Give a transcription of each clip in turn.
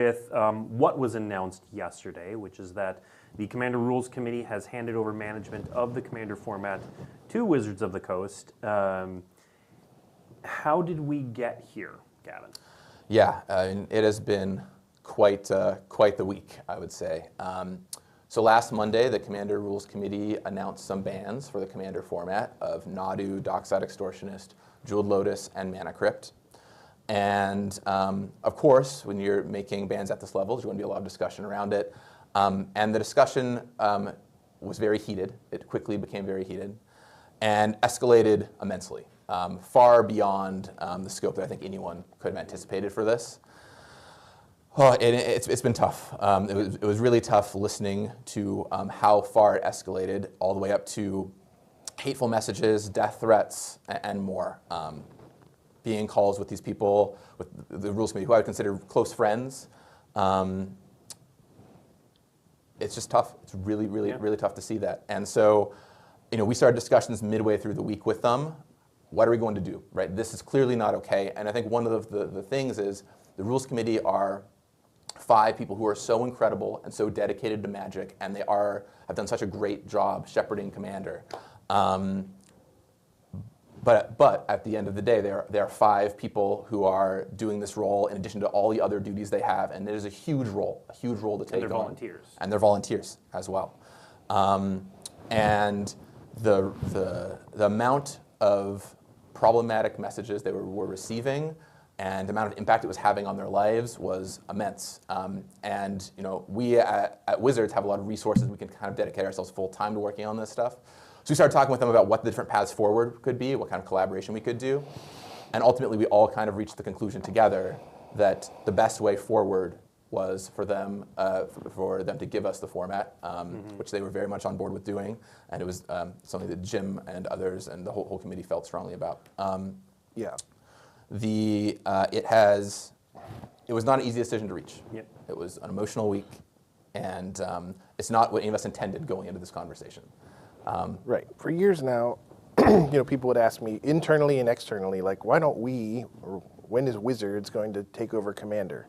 with what was announced yesterday, which is that the Commander Rules Committee has handed over management of the Commander format to Wizards of the Coast. How did we get here, Gavin? Yeah, it has been quite the week, I would say. So last Monday, the Commander Rules Committee announced some bans for the Commander format of Nadu, Dockside Extortionist, Jeweled Lotus, and Mana Crypt. And of course, when you're making bans at this level, there's going to be a lot of discussion around it. And the discussion was very heated. It quickly became very heated and escalated immensely, far beyond the scope that I think anyone could have anticipated for this. Oh, it's been tough. It was really tough listening to how far it escalated, all the way up to hateful messages, death threats, and more. Being calls with these people, with the Rules Committee, who I would consider close friends. It's just tough. It's really tough to see that. And so, we started discussions midway through the week with them. What are we going to do, right? This is clearly not okay. And I think one of the things is the Rules Committee are 5 people who are so incredible and so dedicated to Magic, and they have done such a great job shepherding Commander. But at the end of the day, there are 5 people who are doing this role in addition to all the other duties they have, and it is a huge role to take on. And they're volunteers. And they're volunteers as well. And the amount of problematic messages they were receiving and the amount of impact it was having on their lives was immense. And we at Wizards have a lot of resources. We can kind of dedicate ourselves full time to working on this stuff. So we started talking with them about what the different paths forward could be, what kind of collaboration we could do. And ultimately, we all kind of reached the conclusion together that the best way forward was for them to give us the format, which they were very much on board with doing. And it was something that Jim and others and the whole committee felt strongly about. It was not an easy decision to reach. Yep. It was an emotional week, and it's not what any of us intended going into this conversation. Right. For years now, people would ask me internally and externally, like, why don't we, or when is Wizards going to take over Commander?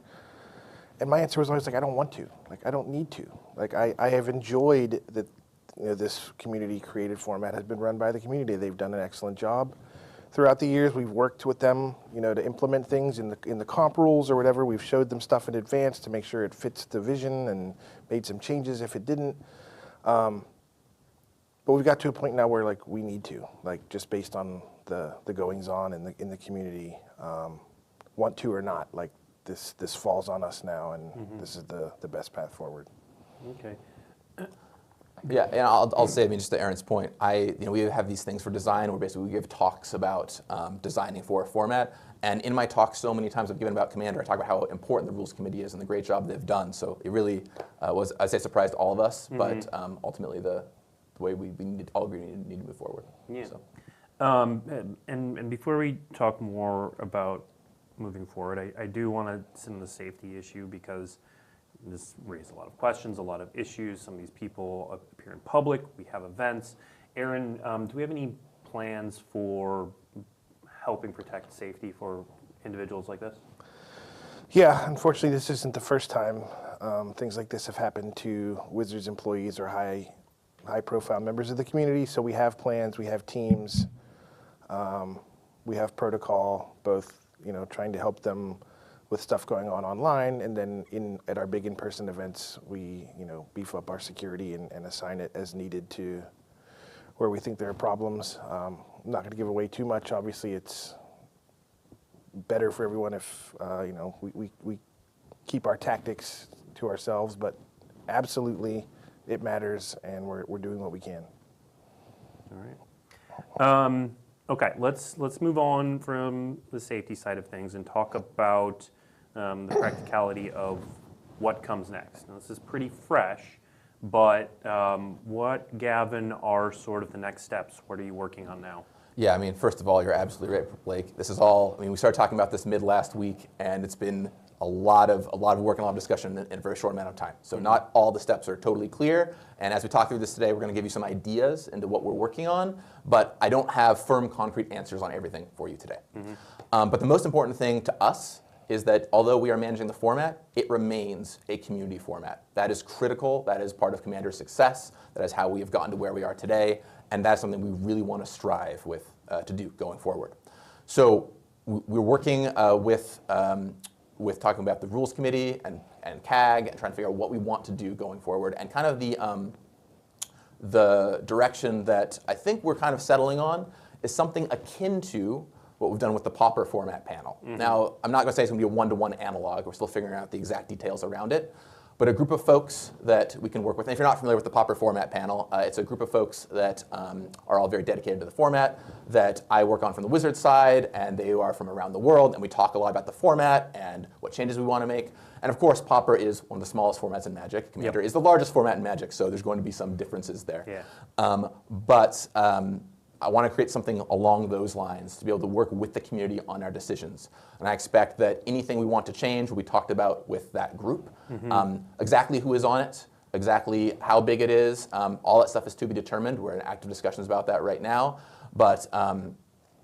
And my answer was always like, I don't want to. Like, I don't need to. Like, I have enjoyed that this community-created format has been run by the community. They've done an excellent job. Throughout the years, we've worked with them, to implement things in the comp rules or whatever. We've showed them stuff in advance to make sure it fits the vision and made some changes if it didn't. But we've got to a point now where we need to, just based on the goings on in the community, want to or not, this falls on us now, and this is the best path forward. Okay. Yeah, and I'll say, just to Aaron's point, we have these things for design where basically we give talks about designing for a format. And in my talks, so many times I've given about Commander, I talk about how important the Rules Committee is and the great job they've done. So it really was, I'd say, surprised all of us, but ultimately the way we all agree we need to move forward. Yeah. So. And before we talk more about moving forward, I do want to send the safety issue because this raised a lot of questions, a lot of issues. Some of these people appear in public. We have events. Aaron, do we have any plans for helping protect safety for individuals like this? Yeah, unfortunately, this isn't the first time things like this have happened to Wizards employees or high-profile members of the community. So we have plans, we have teams, we have protocol, both trying to help them with stuff going on online, and then at our big in-person events, we beef up our security and assign it as needed to where we think there are problems. I'm not going to give away too much. Obviously, it's better for everyone if we keep our tactics to ourselves, but absolutely it matters, and we're doing what we can. All right. Okay, let's move on from the safety side of things and talk about the practicality of what comes next. Now, this is pretty fresh, but what, Gavin, are sort of the next steps? What are you working on now? Yeah, first of all, you're absolutely right, Blake. This is all, we started talking about this last week, and it's been a lot of work and a lot of discussion in a very short amount of time. So not all the steps are totally clear. And as we talk through this today, we're going to give you some ideas into what we're working on. But I don't have firm, concrete answers on everything for you today. But the most important thing to us is that although we are managing the format, it remains a community format. That is critical. That is part of Commander's success. That is how we have gotten to where we are today. And that's something we really want to strive with to do going forward. So we're working with talking about the rules committee and CAG and trying to figure out what we want to do going forward, and kind of the direction that I think we're kind of settling on is something akin to what we've done with the Pauper format panel. Now, I'm not going to say it's going to be a one-to-one analog. We're still figuring out the exact details around it. But a group of folks that we can work with, and if you're not familiar with the Pauper format panel, it's a group of folks that are all very dedicated to the format that I work on from the Wizards side, and they are from around the world, and we talk a lot about the format and what changes we want to make. And of course, Pauper is one of the smallest formats in Magic. Commander is the largest format in Magic, so there's going to be some differences there. Yeah. But I want to create something along those lines to be able to work with the community on our decisions. And I expect that anything we want to change will be talked about with that group. Exactly who is on it, exactly how big it is, all that stuff is to be determined. We're in active discussions about that right now. But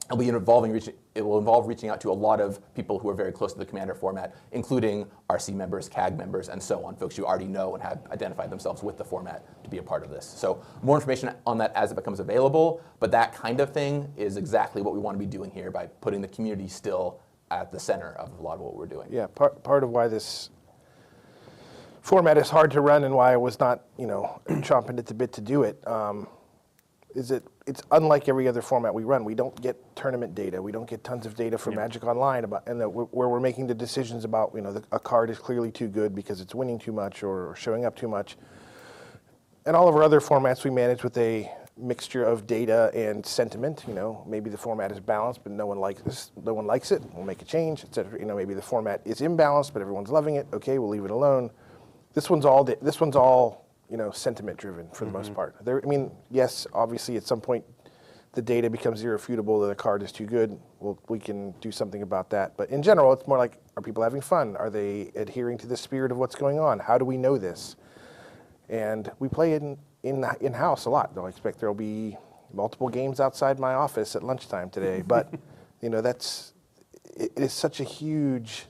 it will involve reaching out to a lot of people who are very close to the Commander format, including RC members, CAG members, and so on, folks you already know and have identified themselves with the format to be a part of this. So more information on that as it becomes available, but that kind of thing is exactly what we want to be doing here by putting the community still at the center of a lot of what we're doing. Yeah, part of why this format is hard to run and why I was not, chomping at the bit to do it, is that it's unlike every other format we run. We don't get tournament data. We don't get tons of data from Magic Online where we're making the decisions about, a card is clearly too good because it's winning too much or showing up too much. And all of our other formats we manage with a mixture of data and sentiment. Maybe the format is balanced, but no one likes it. We'll make a change, et cetera. Maybe the format is imbalanced, but everyone's loving it. Okay, we'll leave it alone. This one's all sentiment driven for the most part. Yes, obviously at some point the data becomes irrefutable that a card is too good. We can do something about that. But in general, it's more like, are people having fun? Are they adhering to the spirit of what's going on? How do we know this? And we play in-house a lot. Don't expect there'll be multiple games outside my office at lunchtime today. But it is such a huge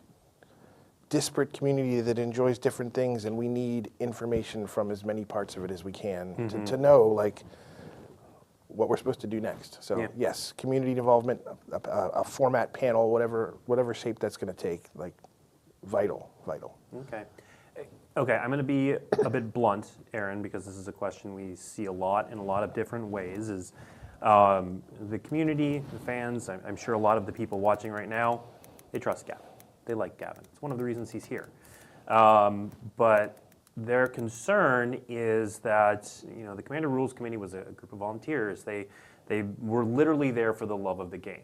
disparate community that enjoys different things, and we need information from as many parts of it as we can to know what we're supposed to do next. So yes, community involvement, a format panel, whatever shape that's going to take, vital. Okay, I'm going to be a bit blunt, Aaron, because this is a question we see a lot in a lot of different ways. Is the community, the fans, I'm sure a lot of the people watching right now, they trust Gavin. They like Gavin. It's one of the reasons he's here. But their concern is that the Commander Rules Committee was a group of volunteers. They were literally there for the love of the game.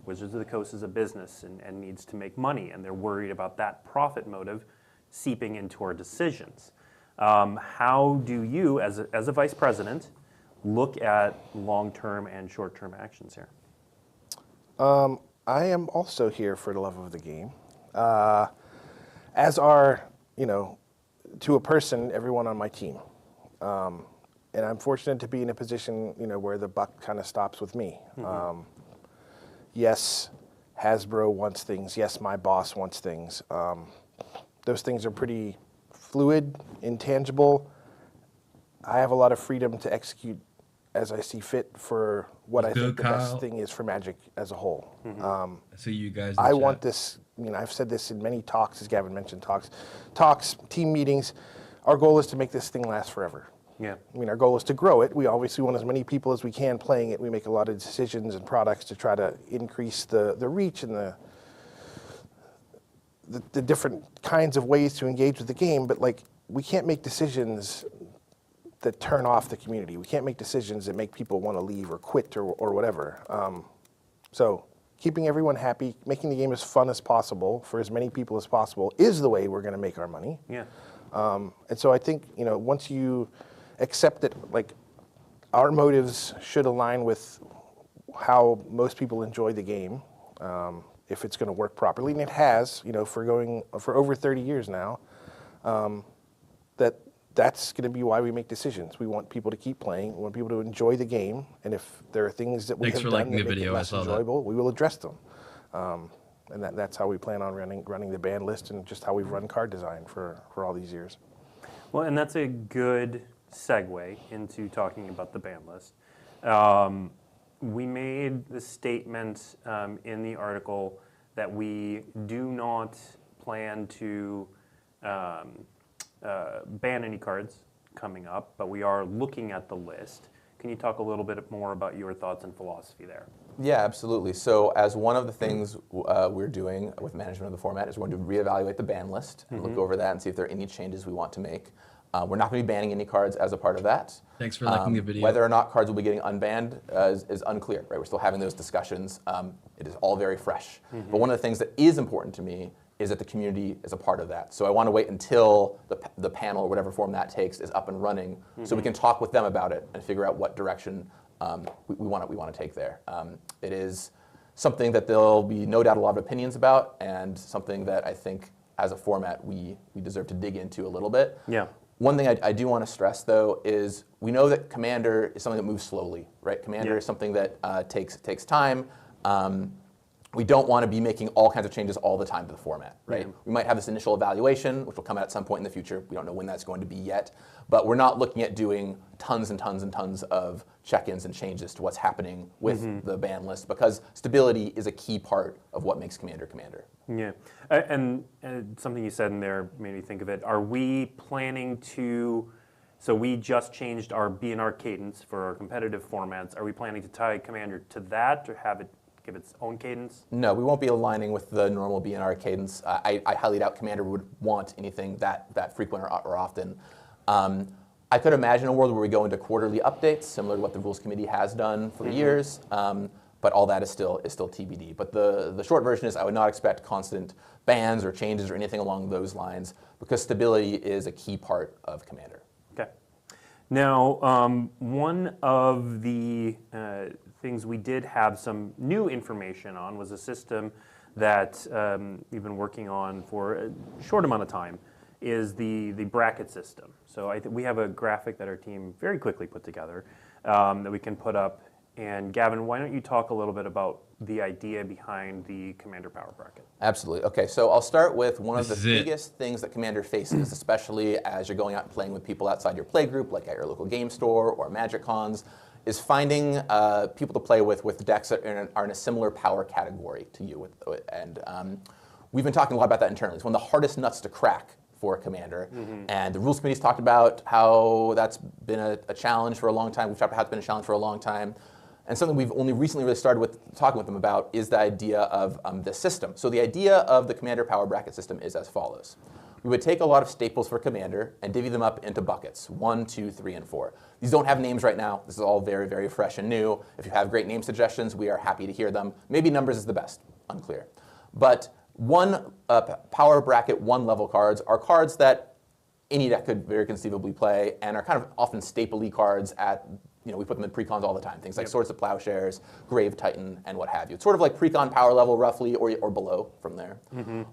Wizards of the Coast is a business and needs to make money, and they're worried about that profit motive seeping into our decisions. How do you, as a vice president, look at long-term and short-term actions here? I am also here for the love of the game. As are, to a person, everyone on my team. And I'm fortunate to be in a position, where the buck kind of stops with me. Yes, Hasbro wants things. Yes, my boss wants things. Those things are pretty fluid, intangible. I have a lot of freedom to execute as I see fit for what I think the best thing is for Magic as a whole. I see you guys. I want this, I've said this in many talks, as Gavin mentioned, talks, team meetings. Our goal is to make this thing last forever. Yeah. Our goal is to grow it. We obviously want as many people as we can playing it. We make a lot of decisions and products to try to increase the reach and the different kinds of ways to engage with the game. But we can't make decisions that turn off the community. We can't make decisions that make people want to leave or quit or whatever. So keeping everyone happy, making the game as fun as possible for as many people as possible is the way we're going to make our money. Yeah. And so I think, once you accept that, our motives should align with how most people enjoy the game, if it's going to work properly, and it has, for over 30 years now, that's going to be why we make decisions. We want people to keep playing. We want people to enjoy the game. And if there are things that we have done that make it less enjoyable, we will address them. And that's how we plan on running the ban list, and just how we've run card design for all these years. Well, and that's a good segue into talking about the ban list. We made the statement in the article that we do not plan to ban any cards coming up, but we are looking at the list. Can you talk a little bit more about your thoughts and philosophy there? Yeah, absolutely. So as one of the things we're doing with management of the format is we're going to reevaluate the ban list and look over that and see if there are any changes we want to make. We're not going to be banning any cards as a part of that. Thanks for liking the video. Whether or not cards will be getting unbanned is unclear, right? We're still having those discussions. It is all very fresh. But one of the things that is important to me is that the community is a part of that. So I want to wait until the panel, or whatever form that takes, is up and running, so we can talk with them about it and figure out what direction we want to take there. It is something that there'll be no doubt a lot of opinions about, and something that I think as a format we deserve to dig into a little bit. Yeah. One thing I do want to stress, though, is we know that Commander is something that moves slowly, right? Commander is something that takes time. We don't want to be making all kinds of changes all the time to the format, right? We might have this initial evaluation, which will come out at some point in the future. We don't know when that's going to be yet. But we're not looking at doing tons and tons and tons of check-ins and changes to what's happening with the ban list, because stability is a key part of what makes Commander Commander. Yeah, and something you said in there made me think of it. Are we planning to, so we just changed our BNR cadence for our competitive formats. Are we planning to tie Commander to that, or have it give its own cadence? No, we won't be aligning with the normal BNR cadence. I highly doubt Commander would want anything that frequent or often. I could imagine a world where we go into quarterly updates, similar to what the Rules Committee has done for years. But all that is still TBD. But the short version is I would not expect constant bans or changes or anything along those lines, because stability is a key part of Commander. Okay. Now, one of the things we did have some new information on was a system that we've been working on for a short amount of time, is the bracket system. So we have a graphic that our team very quickly put together that we can put up. And Gavin, why don't you talk a little bit about the idea behind the Commander Power Bracket? Absolutely. Okay, so I'll start with one of the biggest things that Commander faces, especially as you're going out and playing with people outside your playgroup, like at your local game store or Magic Cons, is finding people to play with decks that are in a similar power category to you. And we've been talking a lot about that internally. It's one of the hardest nuts to crack for Commander. And the Rules Committee's talked about how that's been a challenge for a long time. We've talked about how it's been a challenge for a long time. And something we've only recently really started talking with them about is the idea of the system. So the idea of the Commander Power Bracket system is as follows. We would take a lot of staples for Commander and divvy them up into buckets, 1, 2, 3, and 4. These don't have names right now. This is all very, very fresh and new. If you have great name suggestions, we are happy to hear them. Maybe numbers is the best, unclear. But one Power Bracket 1 level cards are cards that any deck could very conceivably play, and are kind of often staple-y cards at, we put them in precons all the time. Things like Swords of Plowshares, Grave Titan, and what have you. It's sort of like precon power level roughly, or below from there.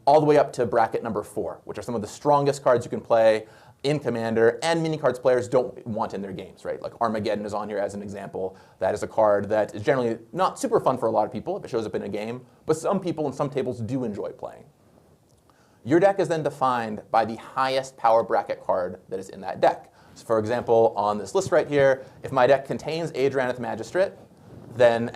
All the way up to bracket number 4, which are some of the strongest cards you can play in Commander, and mini cards players don't want in their games, right? Like Armageddon is on here as an example. That is a card that is generally not super fun for a lot of people if it shows up in a game, but some people in some tables do enjoy playing. Your deck is then defined by the highest power bracket card that is in that deck. So for example, on this list right here, if my deck contains Adraneth Magistrate, then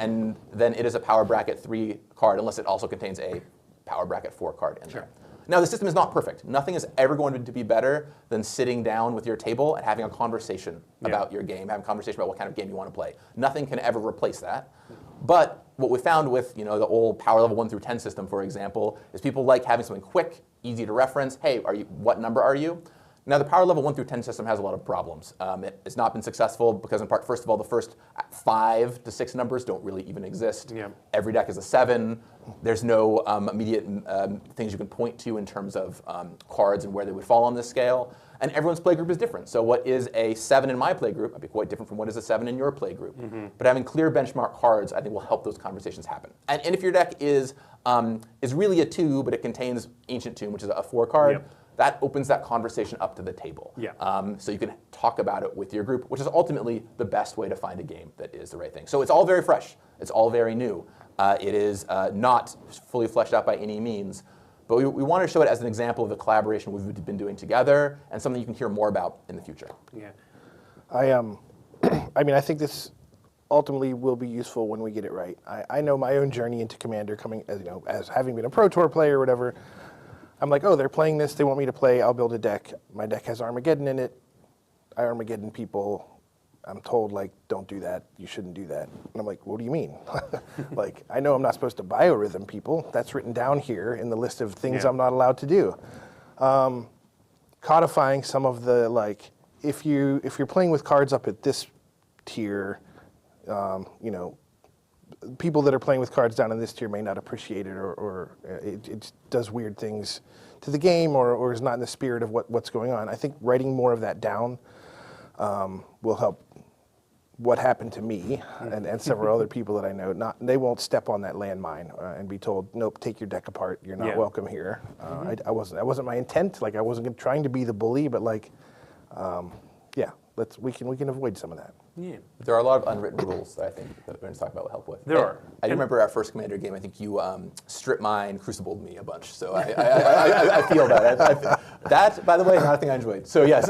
it is a power bracket 3 card, unless it also contains a power bracket 4 card in there. Now, the system is not perfect. Nothing is ever going to be better than sitting down with your table and having a conversation about your game, having a conversation about what kind of game you want to play. Nothing can ever replace that. But what we found with the old power level 1 through 10 system, for example, is people like having something quick, easy to reference. Hey, what number are you? Now, the power level 1 through 10 system has a lot of problems. It has not been successful because, in part, first of all, the first 5 to 6 numbers don't really even exist. Every deck is a 7. There's no immediate things you can point to in terms of cards and where they would fall on this scale. And everyone's playgroup is different. So what is a 7 in my playgroup might be quite different from what is a 7 in your playgroup. But having clear benchmark cards, I think, will help those conversations happen. And if your deck is really a 2, but it contains Ancient Tomb, which is a 4 card, that opens that conversation up to the table. So you can talk about it with your group, which is ultimately the best way to find a game that is the right thing. So it's all very fresh. It's all very new. It is not fully fleshed out by any means, but we want to show it as an example of the collaboration we've been doing together and something you can hear more about in the future. Yeah. I mean, I think this ultimately will be useful when we get it right. I know my own journey into Commander coming, as, as having been a Pro Tour player or whatever. I'm like, oh, they're playing this, they want me to play, I'll build a deck. My deck has Armageddon in it. I Armageddon people. I'm told, like, don't do that, you shouldn't do that. And I'm like, what do you mean? Like, I know I'm not supposed to biorhythm people. That's written down here in the list of things I'm not allowed to do. Codifying some of the, like, if you're playing with cards up at this tier, people that are playing with cards down in this tier may not appreciate it, or it does weird things to the game, or is not in the spirit of what's going on. I think writing more of that down will help. What happened to me and several other people that I know, they won't step on that landmine and be told, nope, take your deck apart, you're not welcome here. That wasn't my intent. Like, I wasn't trying to be the bully, but like, we can avoid some of that. Yeah. There are a lot of unwritten rules that I think that we're going to talk about will help with. There are. I do remember our first Commander game, I think you strip mine, crucibled me a bunch. So I feel that. That, by the way, not a thing I enjoyed. So yes,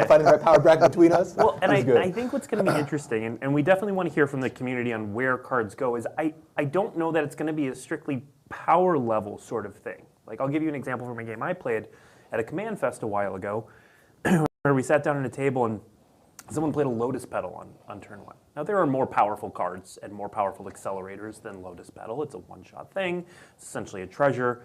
finding the right power bracket between us. Well, and I think what's going to be interesting, and we definitely want to hear from the community on where cards go, is I don't know that it's going to be a strictly power level sort of thing. Like, I'll give you an example from a game I played at a Command Fest a while ago, where we sat down at a table and someone played a Lotus Petal on turn 1. Now, there are more powerful cards and more powerful accelerators than Lotus Petal. It's a one-shot thing. It's essentially a treasure.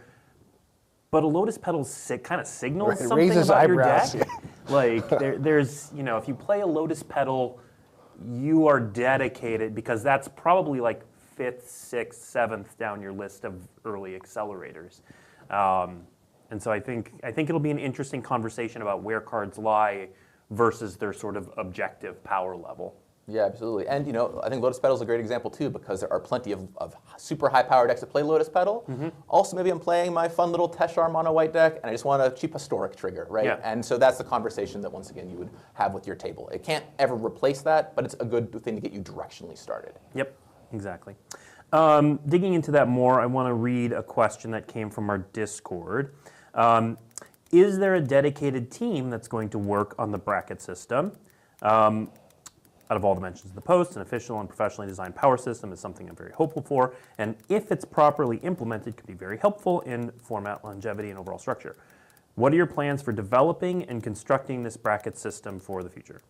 But a Lotus Petal kind of signals something raises about eyebrows. your deck. Like, there's, if you play a Lotus Petal, you are dedicated, because that's probably like 5th, 6th, 7th down your list of early accelerators. And so I think it'll be an interesting conversation about where cards lie versus their sort of objective power level. Yeah, absolutely. And I think Lotus Petal is a great example too, because there are plenty of super high power decks that play Lotus Petal. Also, maybe I'm playing my fun little Teshar mono white deck and I just want a cheap historic trigger, right? Yeah. And so that's the conversation that, once again, you would have with your table. It can't ever replace that, but it's a good thing to get you directionally started. Yep, exactly. Digging into that more, I want to read a question that came from our Discord. Is there a dedicated team that's going to work on the bracket system? Out of all the mentions of the post, an official and professionally designed power system is something I'm very hopeful for, and if it's properly implemented, could be very helpful in format, longevity, and overall structure. What are your plans for developing and constructing this bracket system for the future?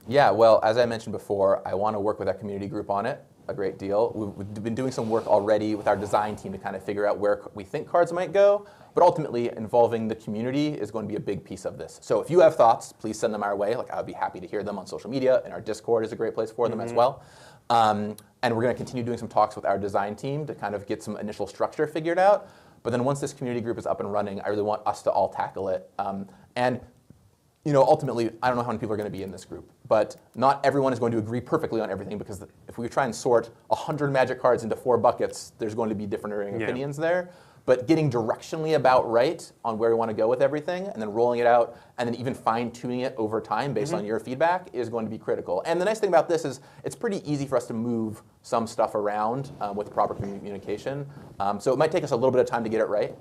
Yeah, well, as I mentioned before, I want to work with our community group on it a great deal. We've been doing some work already with our design team to kind of figure out where we think cards might go, but ultimately involving the community is going to be a big piece of this. So if you have thoughts, please send them our way. Like, I would be happy to hear them on social media, and our Discord is a great place for them as well. And we're going to continue doing some talks with our design team to kind of get some initial structure figured out. But then once this community group is up and running, I really want us to all tackle it. Ultimately, I don't know how many people are going to be in this group, but not everyone is going to agree perfectly on everything, because if we try and sort 100 Magic cards into 4 buckets, there's going to be different opinions there. But getting directionally about right on where we want to go with everything, and then rolling it out, and then even fine-tuning it over time based on your feedback is going to be critical. And the nice thing about this is it's pretty easy for us to move some stuff around with proper communication. So it might take us a little bit of time to get it right,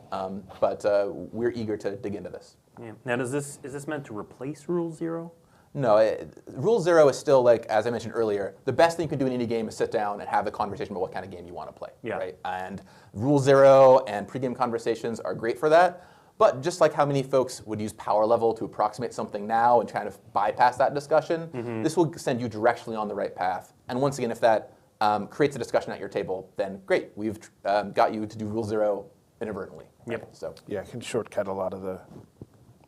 but we're eager to dig into this. Yeah. Now, is this meant to replace Rule 0? No, Rule 0 is still, like, as I mentioned earlier, the best thing you can do in any game is sit down and have the conversation about what kind of game you want to play. Yeah. Right? And Rule 0 and pregame conversations are great for that. But just like how many folks would use power level to approximate something now and try to bypass that discussion, this will send you directionally on the right path. And once again, if that creates a discussion at your table, then great, we've got you to do Rule 0 inadvertently. Yep. Right? So. Yeah, it can shortcut a lot of the,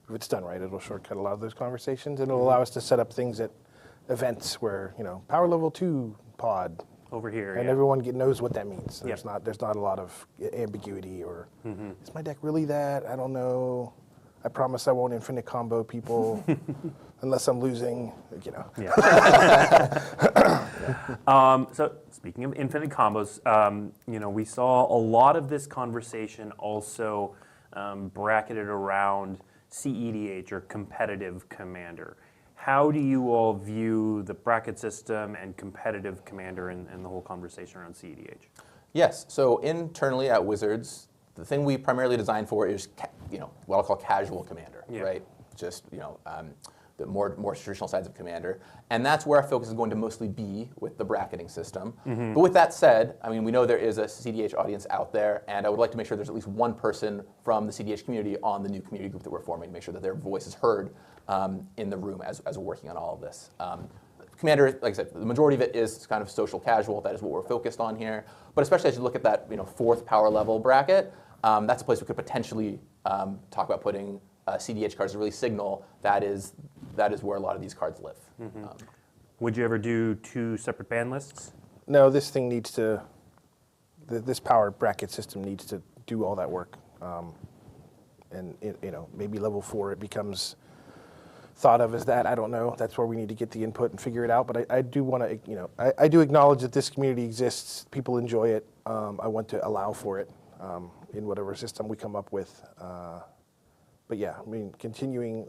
if it's done right, it'll shortcut a lot of those conversations, and it'll allow us to set up things at events where, power level 2 pod, Over here, and yeah. everyone knows what that means. Yep. There's not a lot of ambiguity, or is my deck really that? I don't know. I promise I won't infinite combo people unless I'm losing, Yeah. So speaking of infinite combos, we saw a lot of this conversation also bracketed around CEDH, or competitive commander. How do you all view the bracket system and competitive commander and the whole conversation around CEDH? Yes. So internally at Wizards, the thing we primarily design for is what I'll call casual Commander, Yeah. right? Just the more traditional sides of Commander, and that's where our focus is going to mostly be with the bracketing system. But with that said, I mean, we know there is a CDH audience out there, and I would like to make sure there's at least one person from the CDH community on the new community group that we're forming, make sure that their voice is heard in the room as we're working on all of this. Commander, like I said, the majority of it is kind of social casual. That is what we're focused on here. But especially as you look at that fourth power level bracket, that's a place we could potentially talk about putting CDH cards to really signal that is where a lot of these cards live. Would you ever do 2 separate ban lists? No, this thing needs to, this power bracket system needs to do all that work. And maybe level 4 it becomes thought of as that. I don't know. That's where we need to get the input and figure it out. But I do want to, I do acknowledge that this community exists. People enjoy it. I want to allow for it in whatever system we come up with. But yeah, I mean, continuing,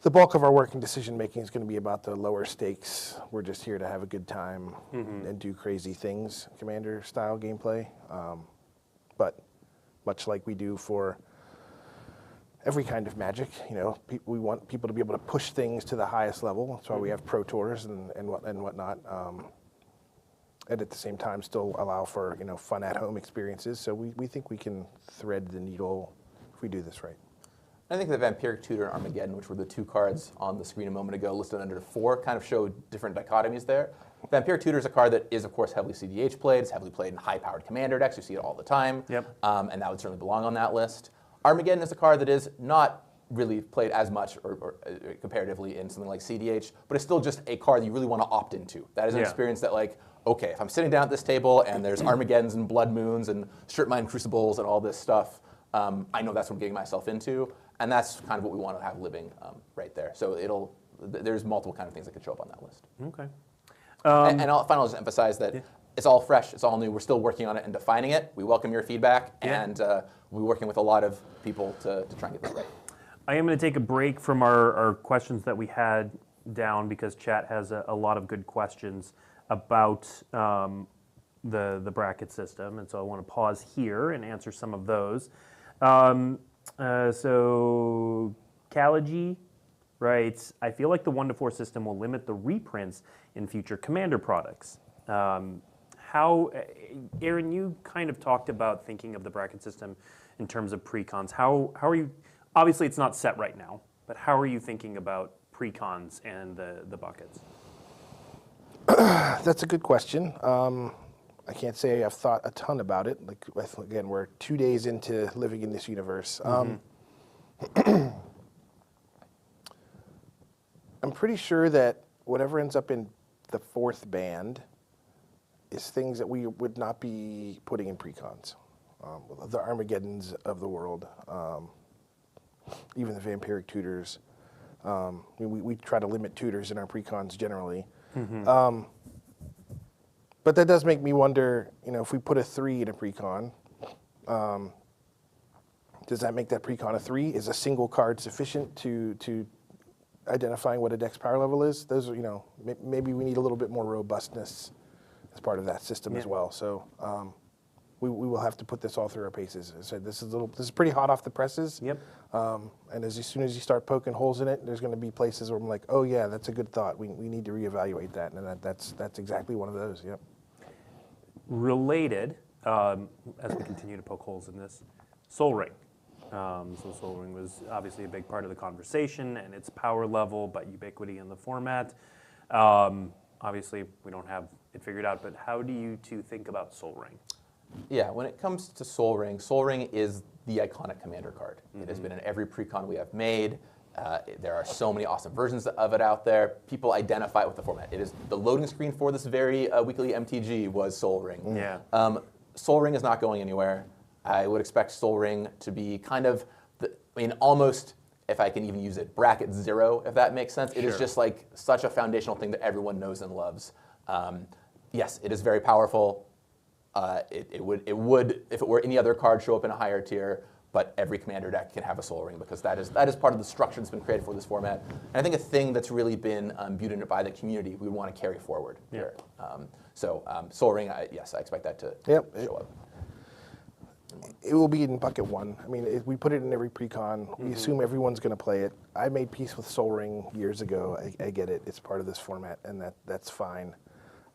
the bulk of our work and decision making is going to be about the lower stakes. We're just here to have a good time and do crazy things, Commander style gameplay. But much like we do for every kind of Magic, we want people to be able to push things to the highest level. That's why we have Pro Tours and whatnot. And at the same time, still allow for fun at home experiences. So we think we can thread the needle if we do this right. I think the Vampiric Tutor and Armageddon, which were the 2 cards on the screen a moment ago, listed under 4, kind of show different dichotomies there. Vampiric Tutor is a card that is, of course, heavily CDH played. It's heavily played in high-powered Commander decks. You see it all the time. Yep. And that would certainly belong on that list. Armageddon is a card that is not really played as much or comparatively in something like CDH, but it's still just a card that you really want to opt into. That is an experience that, okay, if I'm sitting down at this table and there's Armageddons and Blood Moons and Strip Mine Crucibles and all this stuff, I know that's what I'm getting myself into. And that's kind of what we want to have living right there. So there's multiple kind of things that could show up on that list. Okay. And I'll just emphasize that it's all fresh, it's all new. We're still working on it and defining it. We welcome your feedback, and we're working with a lot of people to try and get this right. I am going to take a break from our questions that we had down because chat has a lot of good questions about the bracket system, and so I want to pause here and answer some of those. So Kalaji writes, I feel like the 1-4 system will limit the reprints in future Commander products. How, Aaron, you kind of talked about thinking of the bracket system in terms of precons. How are you, obviously it's not set right now, but how are you thinking about precons and the buckets? That's a good question. I can't say I've thought a ton about it. Again, we're 2 days into living in this universe. I'm pretty sure that whatever ends up in the 4th band is things that we would not be putting in precons. The Armageddons of the world, even the Vampiric Tutors. We try to limit tutors in our precons generally. But that does make me wonder, if we put a 3 in a precon, does that make that precon a 3? Is a single card sufficient to identifying what a deck's power level is? Those are, maybe we need a little bit more robustness as part of that system as well. So we will have to put this all through our paces. As I said, this is pretty hot off the presses. Yep. And as soon as you start poking holes in it, there's going to be places where I'm like, oh yeah, that's a good thought. We need to reevaluate that, and that's exactly one of those. Yep. Related, as we continue to poke holes in this, Sol Ring. So Sol Ring was obviously a big part of the conversation and its power level, but ubiquity in the format. Obviously, we don't have it figured out, but how do you two think about Sol Ring? Yeah, when it comes to Sol Ring is the iconic Commander card. It has been in every precon we have made. There are so many awesome versions of it out there. People identify it with the format. It is the loading screen for this very weekly MTG was Sol Ring. Yeah. Sol Ring is not going anywhere. I would expect Sol Ring to be kind of, almost, if I can even use it, bracket 0, if that makes sense. It is just like such a foundational thing that everyone knows and loves. Yes, it is very powerful. It would, if it were any other card, show up in a higher tier. but every commander deck can have a Soul Ring because that is part of the structure that's been created for this format. And I think a thing that's really been viewed in by the community we want to carry forward here. Soul Ring, yes, I expect that to show up. It will be in bucket one. I mean, we put it in every pre-con. We assume everyone's going to play it. I made peace with Soul Ring years ago. I get it. It's part of this format, and that's fine.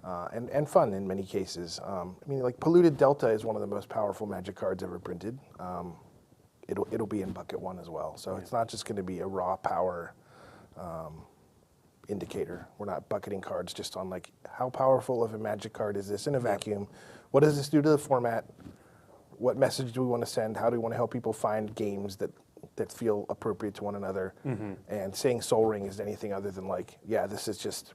And fun in many cases. I mean, like Polluted Delta is one of the most powerful Magic cards ever printed. It'll be in bucket one as well. So it's not just going to be a raw power indicator. We're not bucketing cards just on like how powerful of a Magic card is this in a vacuum. What does this do to the format? What message do we want to send? How do we want to help people find games that feel appropriate to one another? And saying Soul Ring is anything other than like, yeah, this is just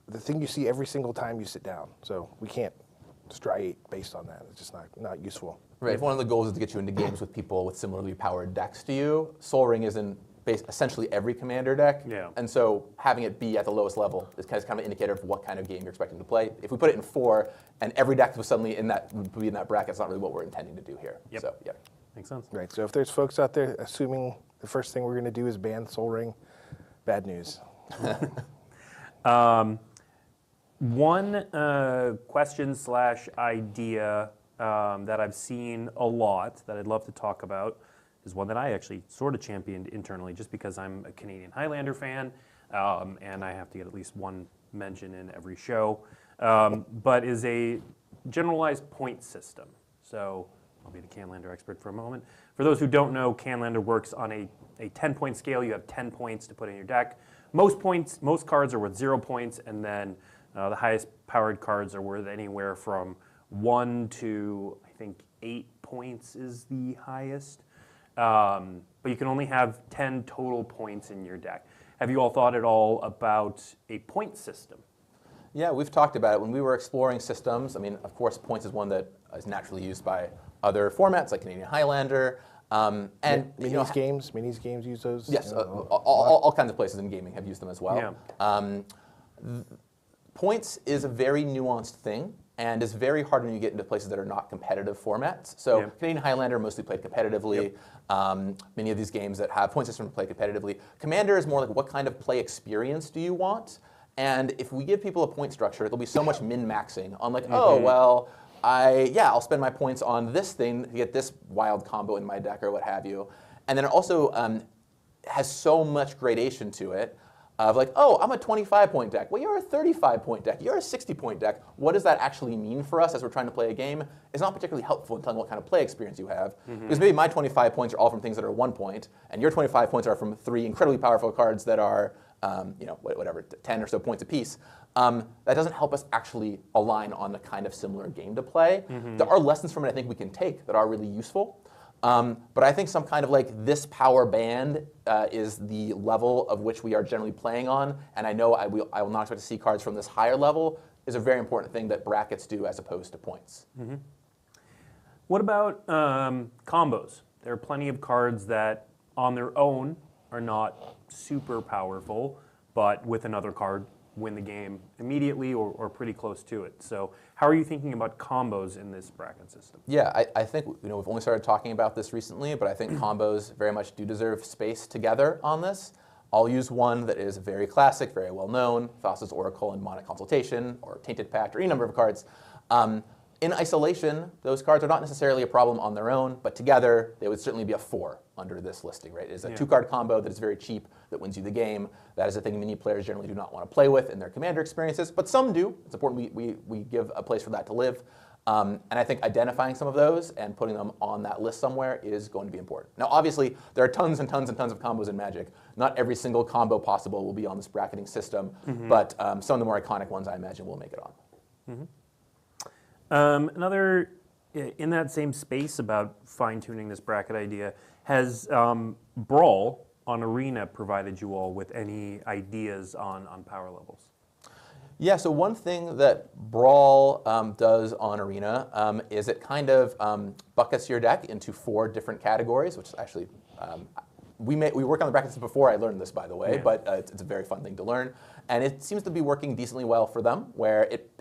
the thing you see every single time you sit down. So we can't striate based on that. It's just not useful. Right. If one of the goals is to get you into games with people with similarly powered decks to you, Soul Ring is in essentially every commander deck. Yeah. And so having it be at the lowest level is kind of an indicator of what kind of game you're expecting to play. If we put it in 4 and every deck was suddenly in that bracket, it's not really what we're intending to do here. Yep. So, yeah. Makes sense. Right. So if there's folks out there assuming the first thing we're going to do is ban Soul Ring, bad news. One question / idea that I've seen a lot that I'd love to talk about is one that I actually sort of championed internally just because I'm a Canadian Highlander fan and I have to get at least one mention in every show, but is a generalized point system. So I'll be the Canlander expert for a moment. For those who don't know, Canlander works on a 10-point scale. You have 10 points to put in your deck. Most cards are worth 0 points, and then the highest powered cards are worth anywhere from 1 to, I think, 8 points is the highest. But you can only have 10 total points in your deck. Have you all thought at all about a point system? Yeah, we've talked about it. When we were exploring systems, I mean, of course, points is one that is naturally used by other formats like Canadian Highlander. And Minis games use those? Yes, all kinds of places in gaming have used them as well. Yeah. Points is a very nuanced thing and is very hard when you get into places that are not competitive formats. So Canadian Highlander mostly played competitively. Many of these games that have point systems play competitively. Commander is more like what kind of play experience do you want? And if we give people a point structure, there'll be so much min-maxing on like, oh, well, I'll spend my points on this thing to get this wild combo in my deck or what have you. And then it also has so much gradation to it of like, oh, I'm a 25-point deck. Well, you're a 35-point deck. You're a 60-point deck. What does that actually mean for us as we're trying to play a game? It's not particularly helpful in telling what kind of play experience you have. Because maybe my 25 points are all from things that are 1 point, and your 25 points are from 3 incredibly powerful cards that are, whatever, 10 or so points apiece. That doesn't help us actually align on the kind of similar game to play. There are lessons from it I think we can take that are really useful. But I think some kind of like this power band is the level of which we are generally playing on, and I know I will not expect to see cards from this higher level is a very important thing that brackets do as opposed to points. What about combos? There are plenty of cards that on their own are not super powerful, but with another card win the game immediately or pretty close to it. So how are you thinking about combos in this bracket system? Yeah, I think we've only started talking about this recently, but I think combos very much do deserve space together on this. I'll use one that is very classic, very well known, Thassa's Oracle and Monarch Consultation, or Tainted Pact, or any number of cards. In isolation, those cards are not necessarily a problem on their own, but together they would certainly be a 4 under this listing, right? It is a 2-card combo that is very cheap, that wins you the game. That is a thing many players generally do not want to play with in their commander experiences, but some do. It's important we give a place for that to live. And I think identifying some of those and putting them on that list somewhere is going to be important. Now, obviously, there are tons and tons and tons of combos in Magic. Not every single combo possible will be on this bracketing system, but some of the more iconic ones, I imagine, will make it on. Another, in that same space about fine-tuning this bracket idea, has Brawl on Arena provided you all with any ideas on power levels? Yeah, so one thing that Brawl does on Arena is it kind of buckets your deck into 4 different categories, which is actually, we worked on the brackets before I learned this, by the way, but it's a very fun thing to learn. And it seems to be working decently well for them, where it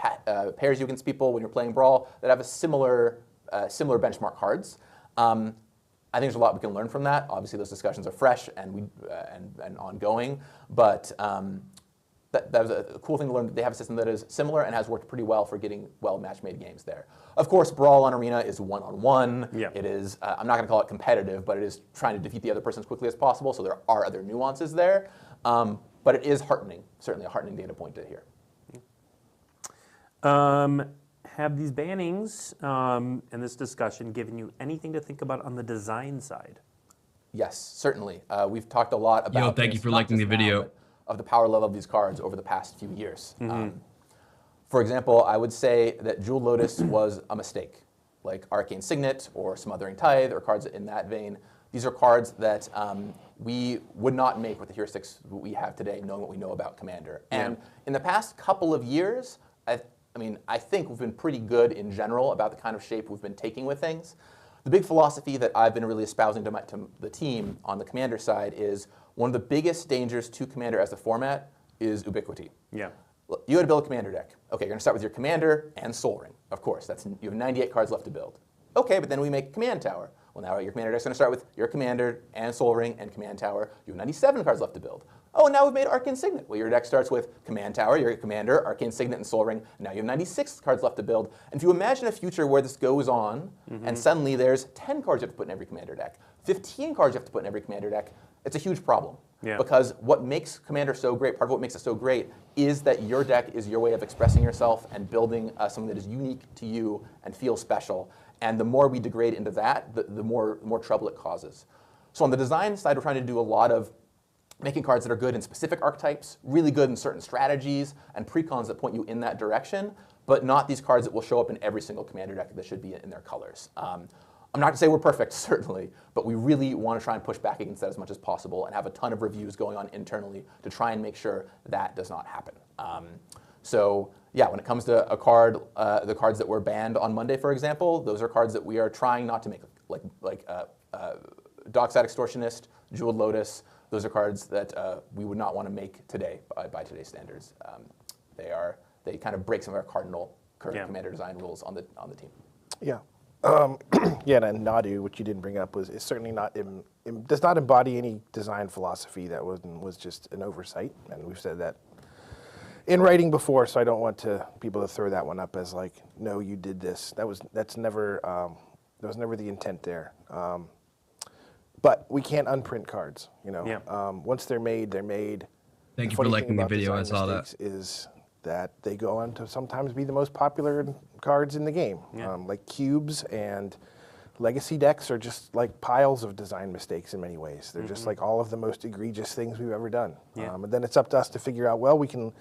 pairs you against people when you're playing Brawl that have a similar benchmark cards. I think there's a lot we can learn from that. Obviously, those discussions are fresh and and ongoing, but that was a cool thing to learn. That they have a system that is similar and has worked pretty well for getting well match-made games there. Of course, Brawl on Arena is one-on-one. Yeah. It is, I'm not going to call it competitive, but it is trying to defeat the other person as quickly as possible, so there are other nuances there. But it is heartening, certainly a heartening data point to hear. Have these bannings and this discussion given you anything to think about on the design side? Yes, certainly. We've talked a lot about Yo, thank you this, for not liking just the now, video. but of the power level of these cards over the past few years. For example, I would say that Jeweled Lotus was a mistake, like Arcane Signet or Smothering Tithe or cards in that vein. These are cards that we would not make with the heuristics we have today, knowing what we know about Commander. And in the past couple of years, I think we've been pretty good in general about the kind of shape we've been taking with things. The big philosophy that I've been really espousing to the team on the Commander side is one of the biggest dangers to Commander as a format is ubiquity. Yeah. You got to build a Commander deck. Okay, you're going to start with your Commander and Sol Ring. Of course, you have 98 cards left to build. Okay, but then we make Command Tower. Well, now your Commander deck's going to start with your Commander and Sol Ring and Command Tower. You have 97 cards left to build. Oh, and now we've made Arcane Signet. Well, your deck starts with Command Tower, your Commander, Arcane Signet, and Sol Ring. And now you have 96 cards left to build. And if you imagine a future where this goes on, and suddenly there's 10 cards you have to put in every Commander deck, 15 cards you have to put in every Commander deck, it's a huge problem. Yeah. Because what makes Commander so great, part of what makes it so great, is that your deck is your way of expressing yourself and building something that is unique to you and feels special. And the more we degrade into that, the more trouble it causes. So on the design side, we're trying to do a lot of making cards that are good in specific archetypes, really good in certain strategies, and precons that point you in that direction, but not these cards that will show up in every single Commander deck that should be in their colors. I'm not going to say we're perfect, certainly, but we really want to try and push back against that as much as possible and have a ton of reviews going on internally to try and make sure that does not happen. So yeah, when it comes to a card, the cards that were banned on Monday, for example, those are cards that we are trying not to make, like Dockside Extortionist, Jeweled Lotus. Those are cards that we would not want to make today by today's standards. They kind of break some of our cardinal current Commander design rules on the team. Yeah. Yeah, and Nadu, which you didn't bring up, is certainly not does not embody any design philosophy that was just an oversight, and we've said that in writing before. So I don't want people to throw that one up as like, no, you did this. That was never the intent there. But we can't unprint cards. Once they're made, they're made. Thank you for liking the video. I saw that. Is that they go on to sometimes be the most popular cards in the game. Like cubes and legacy decks are just like piles of design mistakes in many ways. They're just like all of the most egregious things we've ever done. And then it's up to us to figure out, well, we can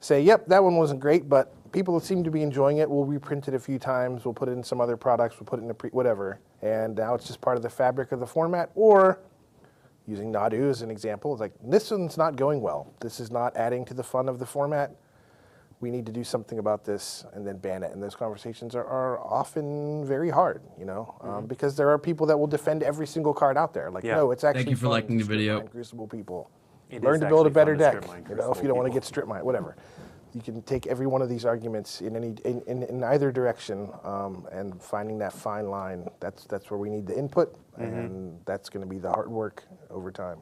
say, yep, that one wasn't great, but people seem to be enjoying it. We'll reprint it a few times. We'll put it in some other products. We'll put it in whatever. And now it's just part of the fabric of the format. Or using Nadu as an example, it's like, this one's not going well. This is not adding to the fun of the format. We need to do something about this and then ban it. And those conversations are often very hard, because there are people that will defend every single card out there. Like, no, it's actually Thank you for liking the video. Crucible people. It Learn is to build a actually better fun to deck. strip mine If you Crucible don't want to people. get strip mine, whatever. You can take every one of these arguments in either direction, and finding that fine line. That's where we need the input, and that's going to be the hard work over time.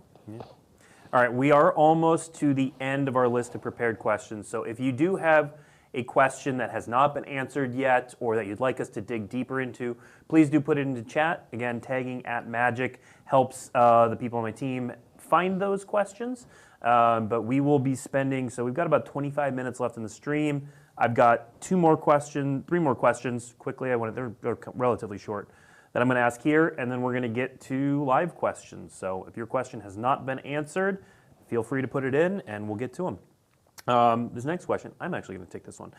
All right, we are almost to the end of our list of prepared questions. So if you do have a question that has not been answered yet or that you'd like us to dig deeper into, please do put it into chat. Again, tagging @Magic helps the people on my team find those questions. But we will be spending, so we've got about 25 minutes left in the stream. I've got three more questions quickly. They're relatively short that I'm going to ask here, and then we're going to get to live questions. So if your question has not been answered, feel free to put it in, and we'll get to them. This next question, I'm actually going to take this one.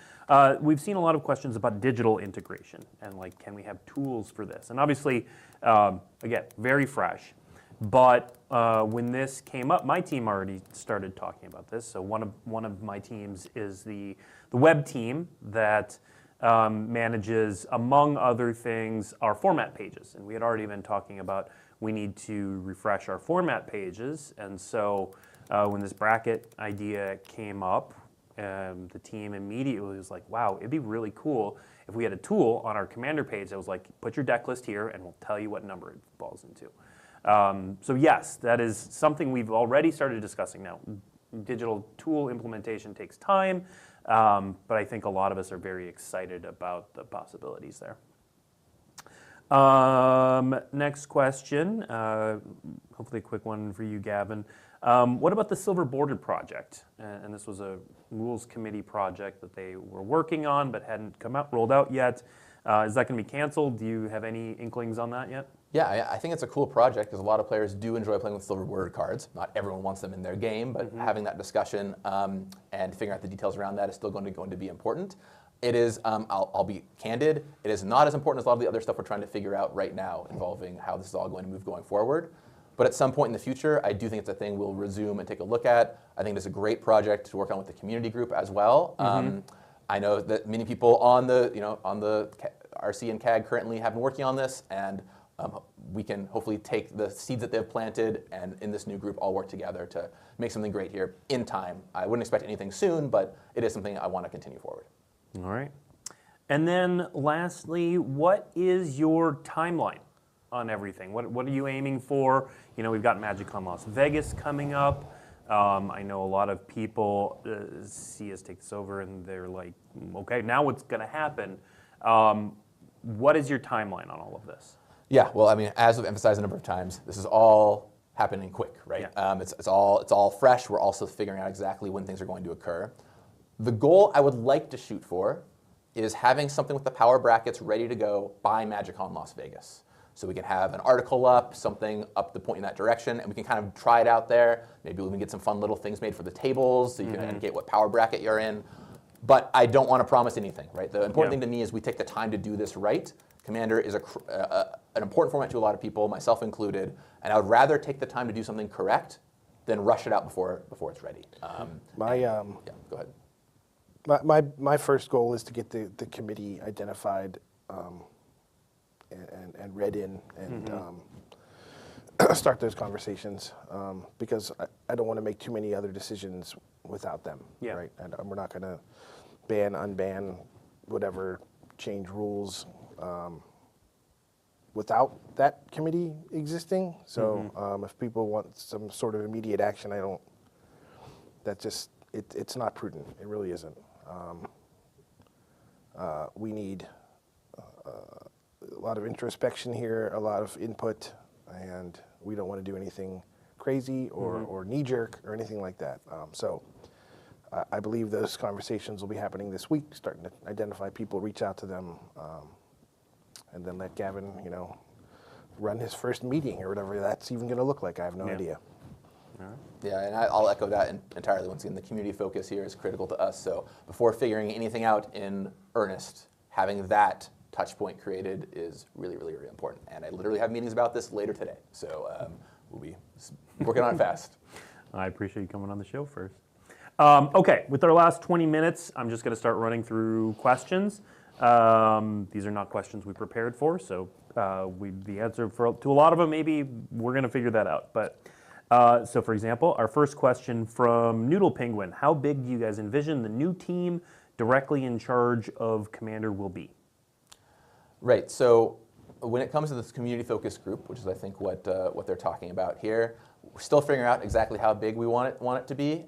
We've seen a lot of questions about digital integration, and like, can we have tools for this? And obviously, again, very fresh. But when this came up, my team already started talking about this. So one of my teams is the web team that manages, among other things, our format pages. And we had already been talking about we need to refresh our format pages. And so when this bracket idea came up, the team immediately was like, wow, it'd be really cool if we had a tool on our commander page that was like, put your deck list here and we'll tell you what number it falls into. So yes, that is something we've already started discussing now. Digital tool implementation takes time, but I think a lot of us are very excited about the possibilities there. Next question, hopefully a quick one for you, Gavin. What about the Silver Border project? And this was a rules committee project that they were working on but hadn't rolled out yet. Is that going to be canceled? Do you have any inklings on that yet? Yeah, I think it's a cool project because a lot of players do enjoy playing with silver bordered cards. Not everyone wants them in their game, but having that discussion and figuring out the details around that is still going to be important. It is, I'll be candid, it is not as important as a lot of the other stuff we're trying to figure out right now involving how this is all going to move going forward. But at some point in the future, I do think it's a thing we'll resume and take a look at. I think it's a great project to work on with the community group as well. I know that many people on the RC and CAG currently have been working on this, and we can hopefully take the seeds that they've planted and in this new group all work together to make something great here in time. I wouldn't expect anything soon, but it is something I want to continue forward. All right. And then lastly, what is your timeline on everything? What are you aiming for? You know, we've got MagicCon Las Vegas coming up. I know a lot of people see us take this over and they're like, okay, now what's going to happen? What is your timeline on all of this? Yeah, well, I mean, as we've emphasized a number of times, this is all happening quick, right? Yeah. It's all fresh. We're also figuring out exactly when things are going to occur. The goal I would like to shoot for is having something with the power brackets ready to go by MagicCon Las Vegas. So we can have an article up, something up the point in that direction, and we can kind of try it out there. Maybe we can get some fun little things made for the tables so you can indicate what power bracket you're in. But I don't want to promise anything, right? The important thing to me is we take the time to do this right. Commander is an important format to a lot of people, myself included, and I would rather take the time to do something correct than rush it out before it's ready. Yeah, go ahead. My first goal is to get the committee identified and read in and start those conversations because I don't want to make too many other decisions without them. Yeah. Right? And we're not going to ban, unban, whatever, change rules without that committee existing. So if people want some sort of immediate action, it's not prudent. It really isn't. We need a lot of introspection here, a lot of input, and we don't want to do anything crazy or knee-jerk or anything like that. So I believe those conversations will be happening this week, starting to identify people, reach out to them, and then let Gavin, run his first meeting or whatever that's even going to look like. I have no idea. Yeah, and I'll echo that entirely. Once again, the community focus here is critical to us. So before figuring anything out in earnest, having that touch point created is really, really, really important. And I literally have meetings about this later today. So we'll be working on it fast. I appreciate you coming on the show first. Okay, with our last 20 minutes, I'm just going to start running through questions. These are not questions we prepared for, so the answer to a lot of them, maybe we're going to figure that out. But so, for example, our first question from Noodle Penguin: how big do you guys envision the new team directly in charge of Commander will be? Right. So when it comes to this community focus group, which is I think what they're talking about here, we're still figuring out exactly how big we want it to be.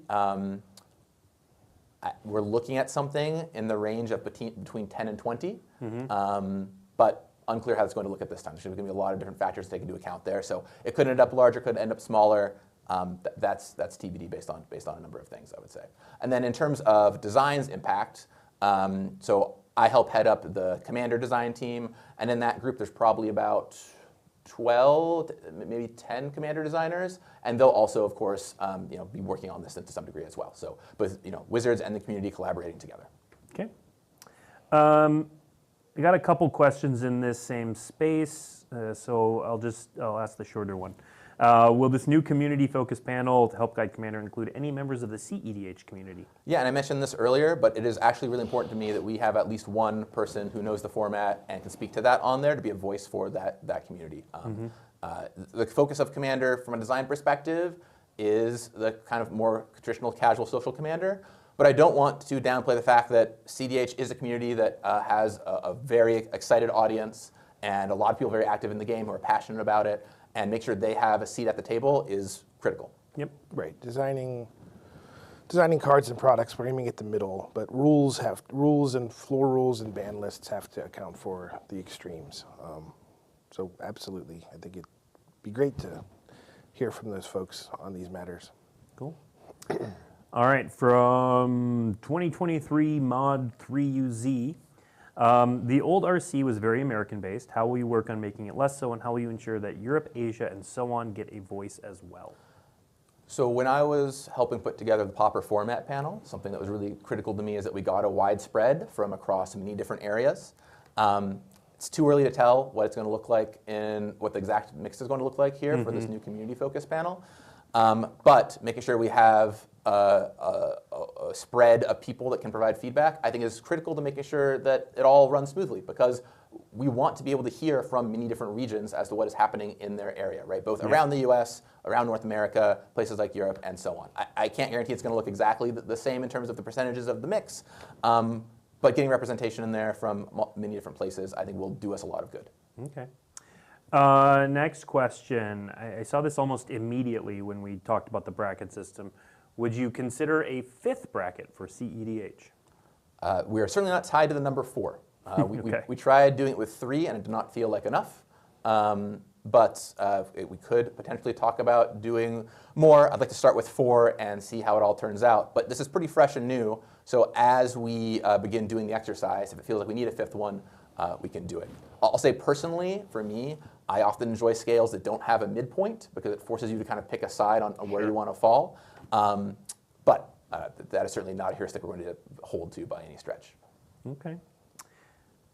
We're looking at something in the range of between 10 and 20, but unclear how it's going to look at this time. There's going to be a lot of different factors to take into account there. So it could end up larger, could end up smaller. That's TBD based on a number of things, I would say. And then in terms of design's impact, so I help head up the Commander design team, and in that group there's probably about 12, maybe 10 Commander designers, and they'll also, of course, be working on this to some degree as well. So both Wizards and the community collaborating together. Okay. I got a couple questions in this same space, so I'll ask the shorter one. Will this new community-focused panel to help guide Commander include any members of the CEDH community? Yeah, and I mentioned this earlier, but it is actually really important to me that we have at least one person who knows the format and can speak to that on there to be a voice for that community. The focus of Commander from a design perspective is the kind of more traditional casual social Commander, But I don't want to downplay the fact that CDH is a community that has a very excited audience and a lot of people very active in the game who are passionate about it, and make sure they have a seat at the table is critical. Yep. Right. Designing cards and products, we're aiming at the middle, but rules and floor rules and ban lists have to account for the extremes. So absolutely, I think it'd be great to hear from those folks on these matters. Cool. All right, from 2023 Mod 3UZ, the old RC was very American-based. How will you work on making it less so, and how will you ensure that Europe, Asia, and so on get a voice as well? So when I was helping put together the Popper format panel, something that was really critical to me is that we got a widespread from across many different areas. It's too early to tell what it's going to look like and what the exact mix is going to look like here for this new community focus panel. But making sure we have a spread of people that can provide feedback, I think is critical to making sure that it all runs smoothly, because we want to be able to hear from many different regions as to what is happening in their area, right? Both around the US, around North America, places like Europe, and so on. I can't guarantee it's going to look exactly the same in terms of the percentages of the mix, but getting representation in there from many different places, I think will do us a lot of good. Okay. Next question. I saw this almost immediately when we talked about the bracket system. Would you consider a fifth bracket for CEDH? We are certainly not tied to the number 4. Okay. We tried doing it with 3, and it did not feel like enough. But we could potentially talk about doing more. I'd like to start with 4 and see how it all turns out. But this is pretty fresh and new, so as we begin doing the exercise, if it feels like we need a 5th one, we can do it. I'll say personally, for me, I often enjoy scales that don't have a midpoint, because it forces you to kind of pick a side on where you want to fall. But that is certainly not a heuristic we're going to hold to by any stretch. Okay.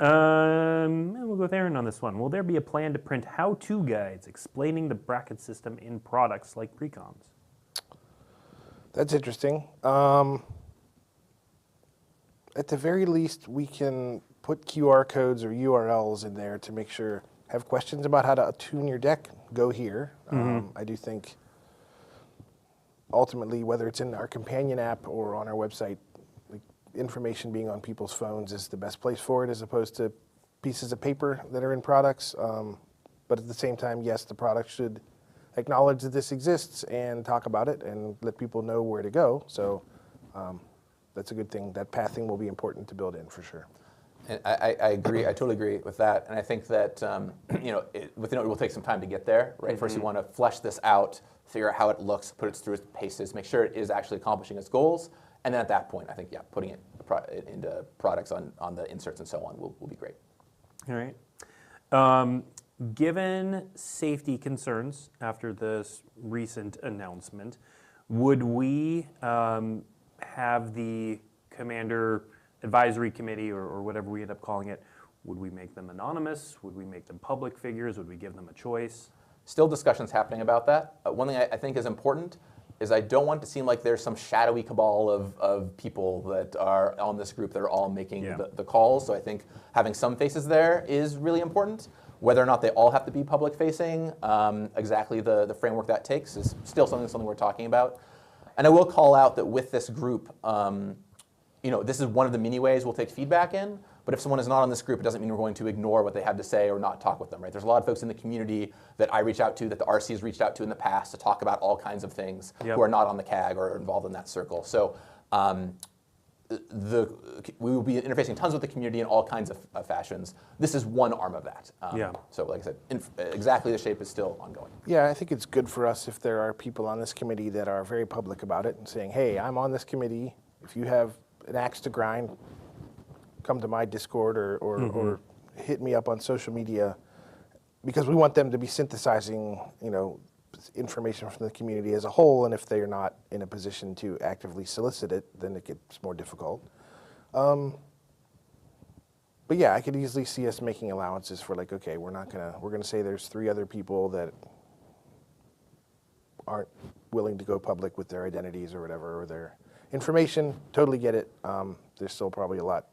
We'll go with Aaron on this one. Will there be a plan to print how-to guides explaining the bracket system in products like Precons? That's interesting. At the very least, we can put QR codes or URLs in there to make sure, have questions about how to tune your deck, go here. I do think ultimately, whether it's in our companion app or on our website, like, information being on people's phones is the best place for it, as opposed to pieces of paper that are in products. But at the same time, yes, the product should acknowledge that this exists and talk about it and let people know where to go. So that's a good thing. That pathing will be important to build in for sure. And I agree. I totally agree with that. And I think that it will take some time to get there, right? First, you want to flesh this out, figure out how it looks, put it through its paces, make sure it is actually accomplishing its goals, and then at that point, I think, yeah, putting it into products on the inserts and so on will be great. All right. Given safety concerns after this recent announcement, would we have the Commander Advisory Committee, or whatever we end up calling it, would we make them anonymous? Would we make them public figures? Would we give them a choice? Still discussions happening about that. One thing I think is important is I don't want it to seem like there's some shadowy cabal of people that are on this group that are all making the calls. So I think having some faces there is really important. Whether or not they all have to be public facing, exactly the framework that takes is still something we're talking about. And I will call out that with this group, this is one of the many ways we'll take feedback in. But if someone is not on this group, it doesn't mean we're going to ignore what they have to say or not talk with them, right? There's a lot of folks in the community that I reach out to, that the RC has reached out to in the past to talk about all kinds of things, who are not on the CAG or involved in that circle. So we will be interfacing tons with the community in all kinds of fashions. This is one arm of that. So like I said, exactly the shape is still ongoing. Yeah, I think it's good for us if there are people on this committee that are very public about it and saying, hey, I'm on this committee. If you have an axe to grind, come to my Discord or hit me up on social media, because we want them to be synthesizing, information from the community as a whole. And if they're not in a position to actively solicit it, then it gets more difficult. But yeah, I could easily see us making allowances for, like, okay, we're gonna say there's 3 other people that aren't willing to go public with their identities or whatever, or their information. Totally get it. There's still probably a lot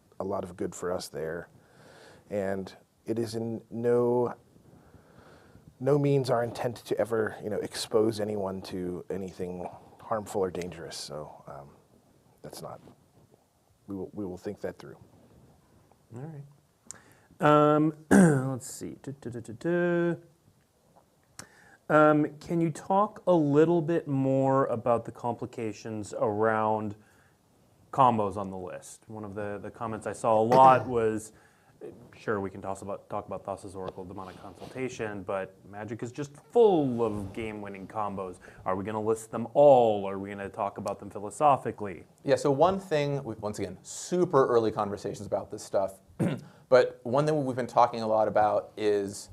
of good for us there, and it is in no means our intent to ever expose anyone to anything harmful or dangerous. So that's not we will think that through. All right. Let's see. Can you talk a little bit more about the complications around combos on the list? One of the comments I saw a lot was, sure, we can talk about Thassa's Oracle Demonic Consultation, but Magic is just full of game-winning combos. Are we going to list them all? Are we going to talk about them philosophically? Yeah, so one thing, once again, super early conversations about this stuff, but one thing we've been talking a lot about is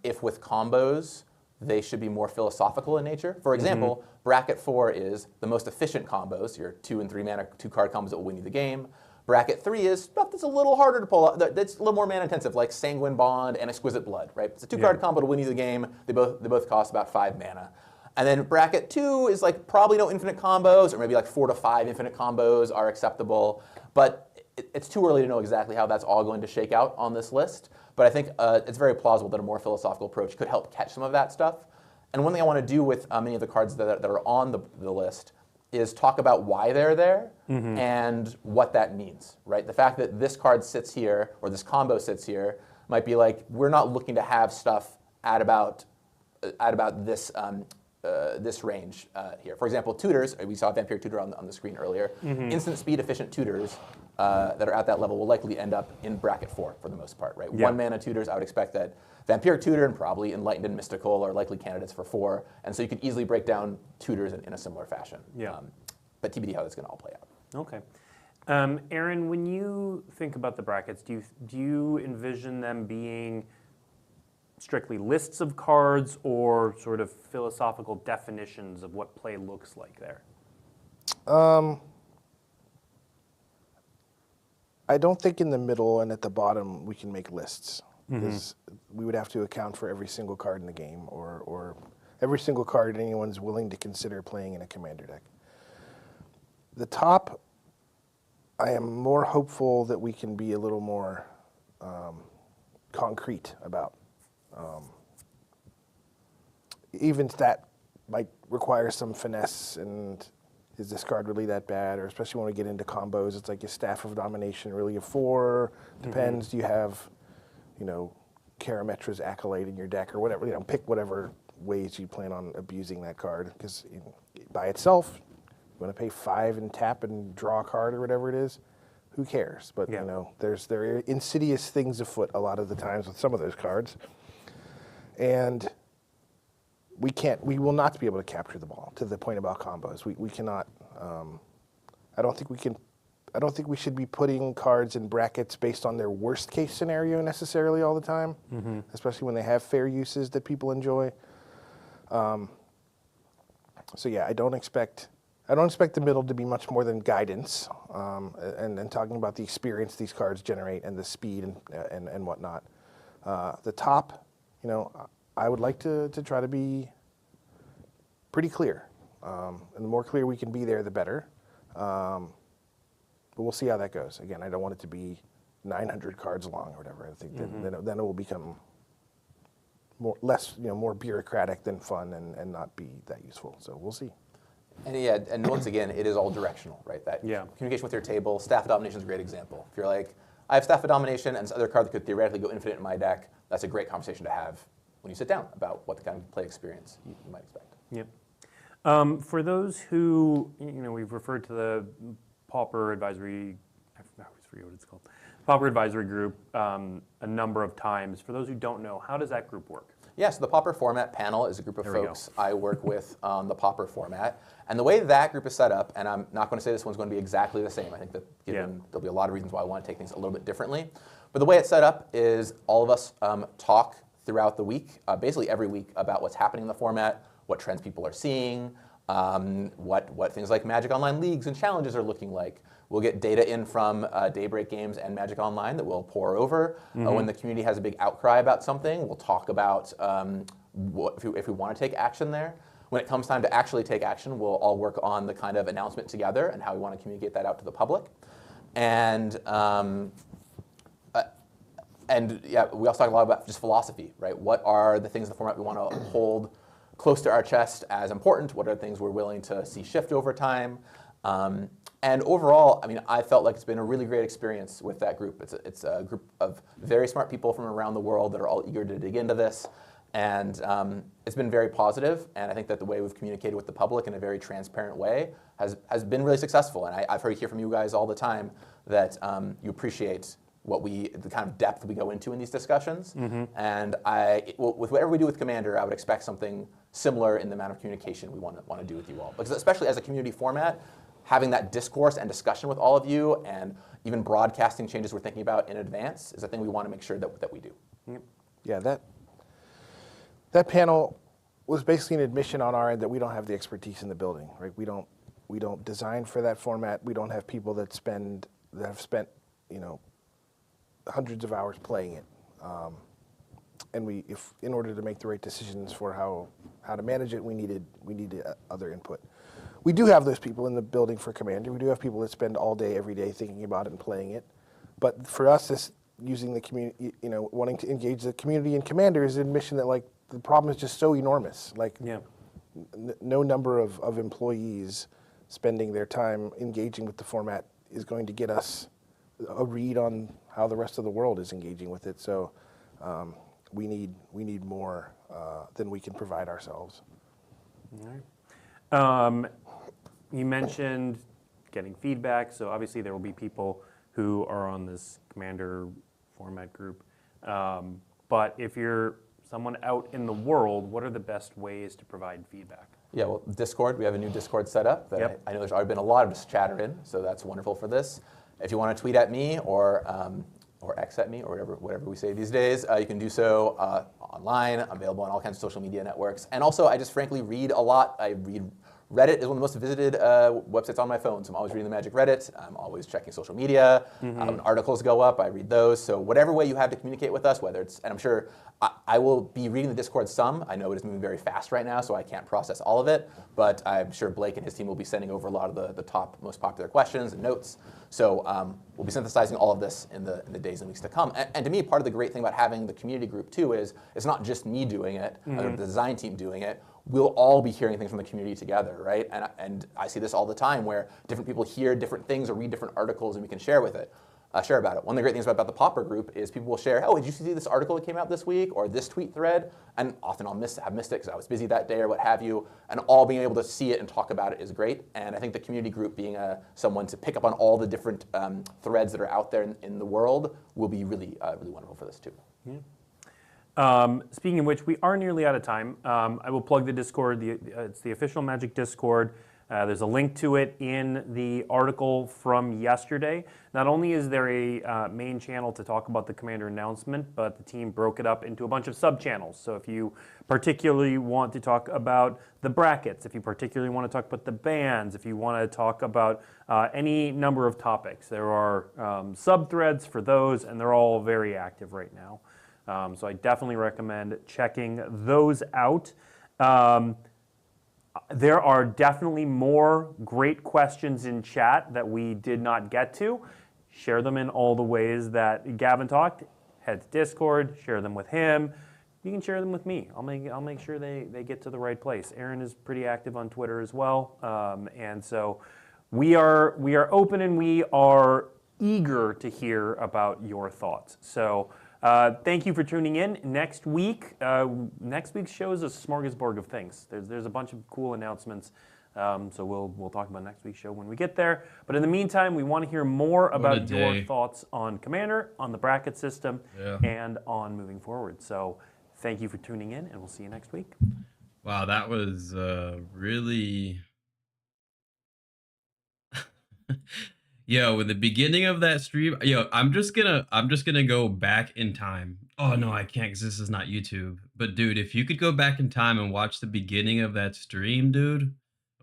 if with combos, they should be more philosophical in nature. For example, bracket 4 is the most efficient combos, your 2 and 3 mana, 2-card combos that will win you the game. Bracket 3 is stuff that's a little harder to pull out, that's a little more mana intensive, like Sanguine Bond and Exquisite Blood, right? It's a 2-card combo to win you the game. They both cost about 5 mana. And then bracket 2 is like probably no infinite combos, or maybe like 4 to 5 infinite combos are acceptable. But it's too early to know exactly how that's all going to shake out on this list. But I think it's very plausible that a more philosophical approach could help catch some of that stuff. And one thing I want to do with many of the cards that are on the list is talk about why they're there and what that means, right? The fact that this card sits here, or this combo sits here, might be like, we're not looking to have stuff at about this this range here. For example, tutors, we saw Vampiric Tutor on the screen earlier. Instant speed efficient tutors that are at that level will likely end up in bracket 4 for the most part, right? 1 mana tutors, I would expect that Vampiric Tutor and probably Enlightened and Mystical are likely candidates for 4, and so you could easily break down tutors in a similar fashion. Yeah. But TBD how that's going to all play out. Okay. Aaron, when you think about the brackets, do you envision them being strictly lists of cards or sort of philosophical definitions of what play looks like there? I don't think in the middle and at the bottom we can make lists, because we would have to account for every single card in the game, or every single card anyone's willing to consider playing in a commander deck. The top, I am more hopeful that we can be a little more concrete about. Even that might require some finesse, and is this card really that bad? Or especially when we get into combos, it's like a Staff of Domination, really a 4, depends. Do you have, Karametra's Acolyte in your deck or whatever? Pick whatever ways you plan on abusing that card, because by itself, you want to pay 5 and tap and draw a card or whatever it is, who cares? But there are insidious things afoot a lot of the times with some of those cards. And we will not be able to capture the ball, to the point about combos. We cannot, I don't think we should be putting cards in brackets based on their worst case scenario necessarily all the time, especially when they have fair uses that people enjoy. So yeah, I don't expect the middle to be much more than guidance, and talking about the experience these cards generate and the speed and whatnot. The top, I would like to try to be pretty clear. And the more clear we can be there, the better. But we'll see how that goes. Again, I don't want it to be 900 cards long or whatever. I think then it will become more bureaucratic than fun and not be that useful. So we'll see. And once again, it is all directional, right? That communication with your table. Staff of Domination is a great example. If you're like, I have Staff of Domination and this other card that could theoretically go infinite in my deck, that's a great conversation to have when you sit down about what the kind of play experience you might expect. Yep. For those who, we've referred to the Pauper Advisory, I always forget what it's called, Pauper Advisory Group a number of times. For those who don't know, how does that group work? Yeah, so the Pauper Format panel is a group of folks I work with on the Pauper format. And the way that group is set up, and I'm not going to say this one's going to be exactly the same. I think that there'll be a lot of reasons why I want to take things a little bit differently. But the way it's set up is all of us talk throughout the week, basically every week, about what's happening in the format, what trends people are seeing, what things like Magic Online leagues and challenges are looking like. We'll get data in from Daybreak Games and Magic Online that we'll pour over. When the community has a big outcry about something, we'll talk about if we want to take action there. When it comes time to actually take action, we'll all work on the kind of announcement together and how we want to communicate that out to the public. And yeah, we also talk a lot about just philosophy, right? What are the things in the format we want to hold close to our chest as important? What are the things we're willing to see shift over time? And overall, I mean, I felt like it's been a really great experience with that group. It's a group of very smart people from around the world that are all eager to dig into this. And it's been very positive, and I think that the way we've communicated with the public in a very transparent way has been really successful. And I've heard from you guys all the time that you appreciate the kind of depth we go into in these discussions. And with whatever we do with Commander, I would expect something similar in the amount of communication we want to do with you all. Because especially as a community format, having that discourse and discussion with all of you, and even broadcasting changes we're thinking about in advance, is a thing we want to make sure that we do. Yeah, that panel was basically an admission on our end that we don't have the expertise in the building, right? We don't design for that format. We don't have people that have spent, hundreds of hours playing it. And in order to make the right decisions for how to manage it, we needed other input. We do have those people in the building for Commander. We do have people that spend all day, every day thinking about it and playing it. But for us, using the community, wanting to engage the community in Commander is an admission that the problem is just so enormous. No number of employees spending their time engaging with the format is going to get us a read on how the rest of the world is engaging with it. So we need more than we can provide ourselves. All right. You mentioned getting feedback, so obviously there will be people who are on this Commander format group. But if you're someone out in the world, what are the best ways to provide feedback? Yeah, well, Discord, we have a new Discord set up that I know there's already been a lot of chatter in, so that's wonderful for this. If you want to tweet at me or X at me or whatever we say these days, you can do so online, available on all kinds of social media networks. And also, I just frankly read a lot. I read Reddit is one of the most visited websites on my phone, so I'm always reading the Magic Reddit. I'm always checking social media. When articles go up, I read those. So whatever way you have to communicate with us, whether it's, and I'm sure I will be reading the Discord some. I know it is moving very fast right now, so I can't process all of it. But I'm sure Blake and his team will be sending over a lot of the top, most popular questions and notes. So we'll be synthesizing all of this in the days and weeks to come. And to me, part of the great thing about having the community group too is it's not just me doing it, or the design team doing it. We'll all be hearing things from the community together, right? And I see this all the time where different people hear different things or read different articles and we can share about it. One of the great things about the Popper group is people will share, oh, did you see this article that came out this week or this tweet thread? And often I'll have missed it because I was busy that day or what have you. And all being able to see it and talk about it is great. And I think the community group being someone to pick up on all the different threads that are out there in the world will be really, really wonderful for this too. Yeah. Speaking of which, we are nearly out of time. I will plug the Discord. It's the official Magic Discord. There's a link to it in the article from yesterday. Not only is there a main channel to talk about the Commander announcement, but the team broke it up into a bunch of sub-channels. So if you particularly want to talk about the brackets, if you particularly want to talk about the bans, if you want to talk about any number of topics, there are sub-threads for those, and they're all very active right now. So I definitely recommend checking those out. There are definitely more great questions in chat that we did not get to. Share them in all the ways that Gavin talked. Head to Discord, share them with him. You can share them with me. I'll make sure they get to the right place. Aaron is pretty active on Twitter as well. And so we are open and we are eager to hear about your thoughts. So thank you for tuning in. Next week's show is a smorgasbord of things. There's a bunch of cool announcements. So we'll talk about next week's show when we get there. But in the meantime, we want to hear more about your thoughts on Commander, on the bracket system, and on moving forward. So thank you for tuning in, and we'll see you next week. Wow, that was really... Yo, in the beginning of that stream, I'm just gonna go back in time. Oh no, I can't because this is not YouTube. But dude, if you could go back in time and watch the beginning of that stream, dude.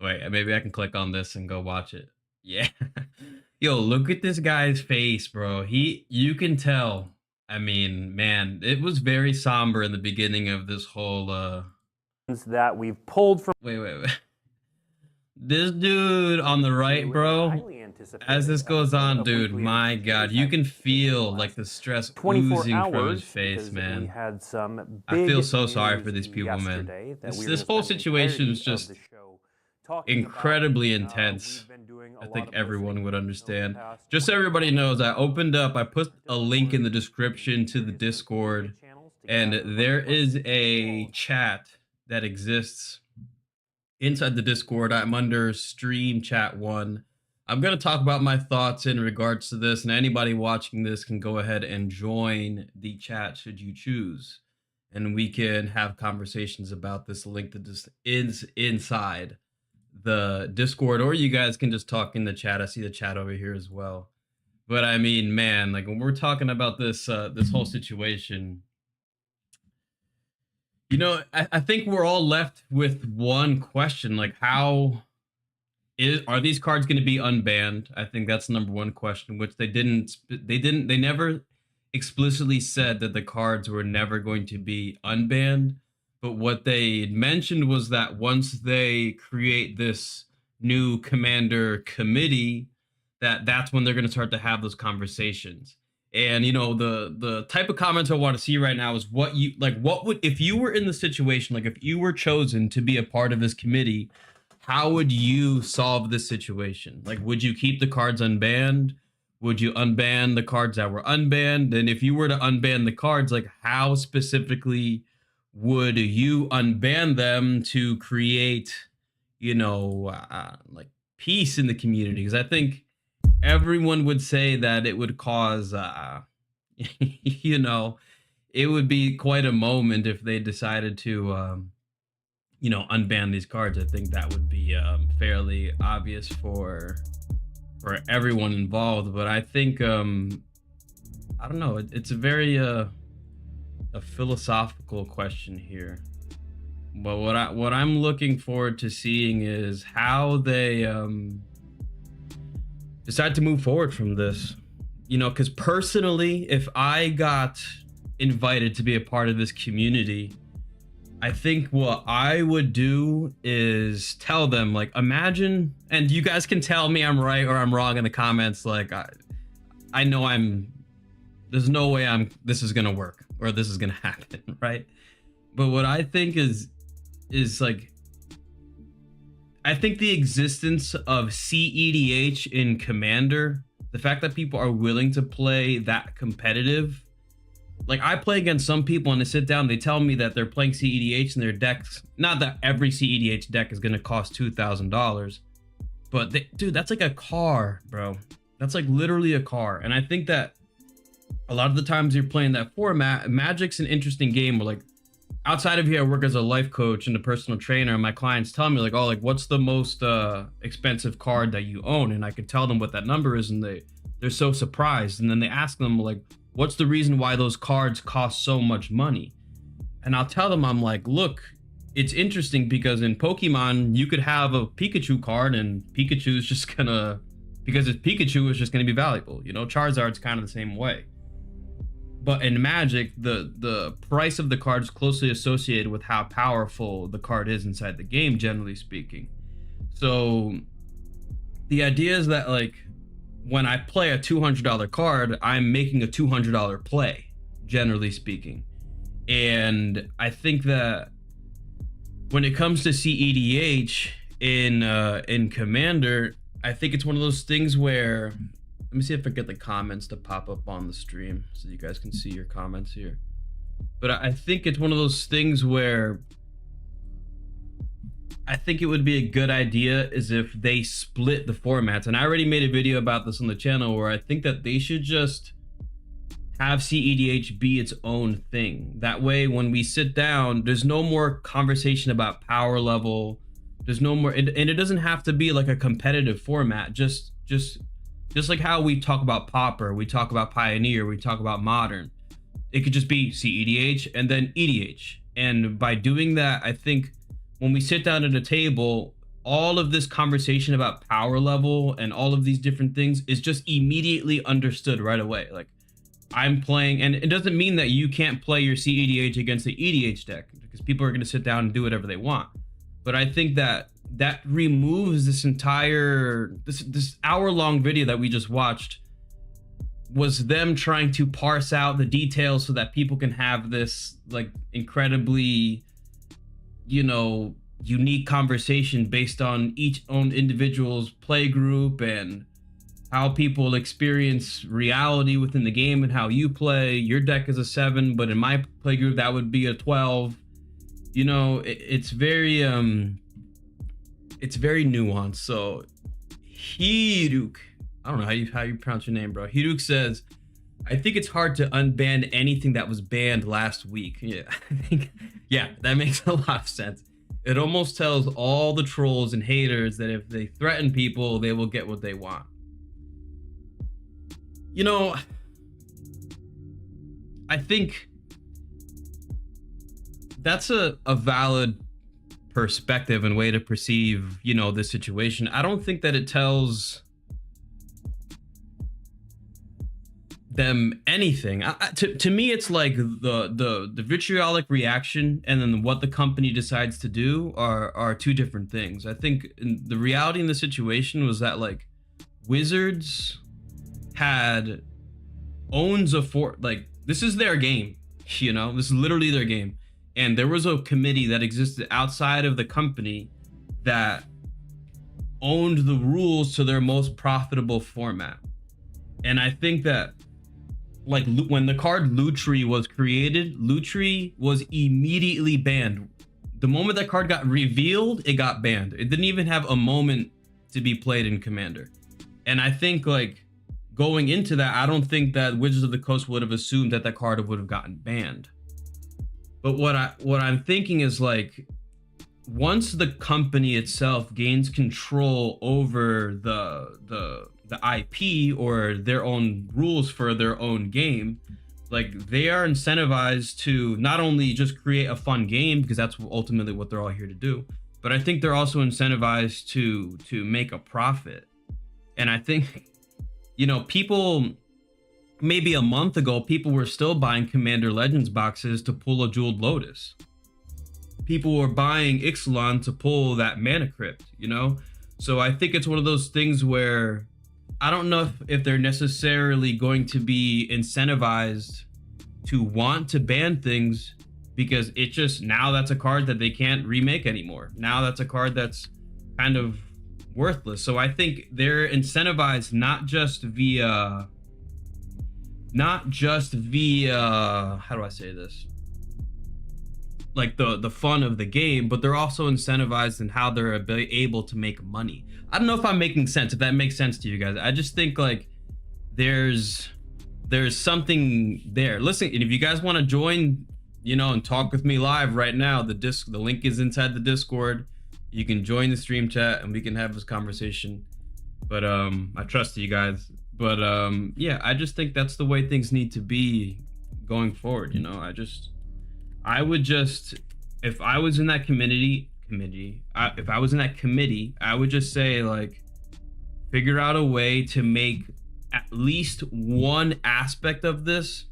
Wait, maybe I can click on this and go watch it. Yeah. Yo, look at this guy's face, bro. You can tell. I mean, man, it was very somber in the beginning of this whole that we've pulled from. Wait. This dude on the right, bro. As this goes on, dude, my God, you can feel like the stress oozing from his face, man. I feel so sorry for these people, man. This whole situation is just incredibly intense. doing a I lot think of everyone listening would over the understand. past Just so 24 everybody knows, I I put a link in the Discord, description to the various social media Discord, channels to and gather a bunch there of is questions from you a all. chat that exists inside the Discord. I'm under Stream Chat 1. I'm going to talk about my thoughts in regards to this, and anybody watching this can go ahead and join the chat should you choose. And we can have conversations about this link that just is inside the Discord, or you guys can just talk in the chat. I see the chat over here as well. But I mean, man, like when we're talking about this this whole situation, you know, I think we're all left with one question: like, are these cards going to be unbanned? I think that's the number one question, which they never explicitly said that the cards were never going to be unbanned. But what they mentioned was that once they create this new commander committee, that's when they're going to start to have those conversations. And you know, the type of comments I want to see right now is what would, if you were in the situation, like if you were chosen to be a part of this committee, how would you solve this situation? Like, would you keep the cards unbanned? Would you unban the cards that were unbanned? And if you were to unban the cards, like how specifically would you unban them to create, you know, like peace in the community? Because I think everyone would say that it would cause, you know, it would be quite a moment if they decided to, you know, unban these cards. I think that would be fairly obvious for everyone involved. But I think, I don't know, it's a very a philosophical question here. But what I'm looking forward to seeing is how they decide to move forward from this. You know, because personally, if I got invited to be a part of this community, I think what I would do is tell them, like, imagine, and you guys can tell me I'm right or I'm wrong in the comments. Like, I know there's no way this is gonna work or this is gonna happen, right? But what I think is like, I think the existence of CEDH in Commander, the fact that people are willing to play that competitive. Like, I play against some people and they sit down, they tell me that they're playing CEDH and their decks, not that every CEDH deck is going to cost $2,000, but dude, that's like a car, bro. That's like literally a car. And I think that a lot of the times you're playing that format, Magic's an interesting game where, like, outside of here, I work as a life coach and a personal trainer, and my clients tell me, like, oh, like, what's the most expensive card that you own? And I can tell them what that number is, and they're so surprised. And then they ask them, like, what's the reason why those cards cost so much money? And I'll tell them, I'm like, look, it's interesting because in Pokemon, you could have a Pikachu card and Pikachu's just gonna, because it's Pikachu, is just gonna be valuable. You know, Charizard's kind of the same way. But in Magic, the price of the card is closely associated with how powerful the card is inside the game, generally speaking. So the idea is that, like, when I play a $200 card, I'm making a $200 play, generally speaking. And I think that when it comes to CEDH in Commander, I think it's one of those things where, let me see if I get the comments to pop up on the stream so you guys can see your comments here. But I think it's one of those things where I think it would be a good idea is if they split the formats. And I already made a video about this on the channel where I think that they should just have CEDH be its own thing. That way, when we sit down, there's no more conversation about power level. There's no more, and it doesn't have to be like a competitive format. Just like how we talk about Pauper, we talk about Pioneer, we talk about Modern. It could just be CEDH and then EDH. And by doing that, I think when we sit down at a table, all of this conversation about power level and all of these different things is just immediately understood right away. Like, I'm playing, and it doesn't mean that you can't play your CEDH against the EDH deck, because people are going to sit down and do whatever they want. But I think that removes this entire, this hour-long video that we just watched was them trying to parse out the details so that people can have this, like, incredibly, you know, unique conversation based on each own individual's play group and how people experience reality within the game and how you play. Your deck is a 7, but in my play group that would be a 12. You know, it's very nuanced. So Hiruk, I don't know how you pronounce your name, bro. Hiruk says, I think it's hard to unban anything that was banned last week. Yeah, I think, yeah, that makes a lot of sense. It almost tells all the trolls and haters that if they threaten people, they will get what they want. You know, I think that's a valid perspective and way to perceive, you know, this situation. I don't think that it tells them anything. To me, it's like the vitriolic reaction and then what the company decides to do are two different things. I think the reality in the situation was that like Wizards owns like this is their game, you know, this is literally their game, and there was a committee that existed outside of the company that owned the rules to their most profitable format. And I think that like when the card Lutri was created, Lutri was immediately banned. The moment that card got revealed, it got banned. It didn't even have a moment to be played in Commander. And I think like going into that, I don't think that Wizards of the Coast would have assumed that that card would have gotten banned. But what I'm thinking is like, once the company itself gains control over the IP or their own rules for their own game, like they are incentivized to not only just create a fun game, because that's ultimately what they're all here to do, but I think they're also incentivized to make a profit. And I think, you know, people maybe a month ago, people were still buying Commander Legends boxes to pull a Jeweled Lotus. People were buying Ixalan to pull that Mana Crypt, you know? So I think it's one of those things where I don't know if they're necessarily going to be incentivized to want to ban things, because it just, now that's a card that they can't remake anymore. Now that's a card that's kind of worthless. So I think they're incentivized not just via, how do I say this? Like the fun of the game, but they're also incentivized in how they're able to make money. I don't know if I'm making sense, if that makes sense to you guys. I just think like there's something there. Listen, and if you guys want to join, you know, and talk with me live right now, the link is inside the Discord. You can join the stream chat and we can have this conversation. But I trust you guys. But yeah, I just think that's the way things need to be going forward. You know, I would just, if I was in that committee, I would just say like, figure out a way to make at least one aspect of this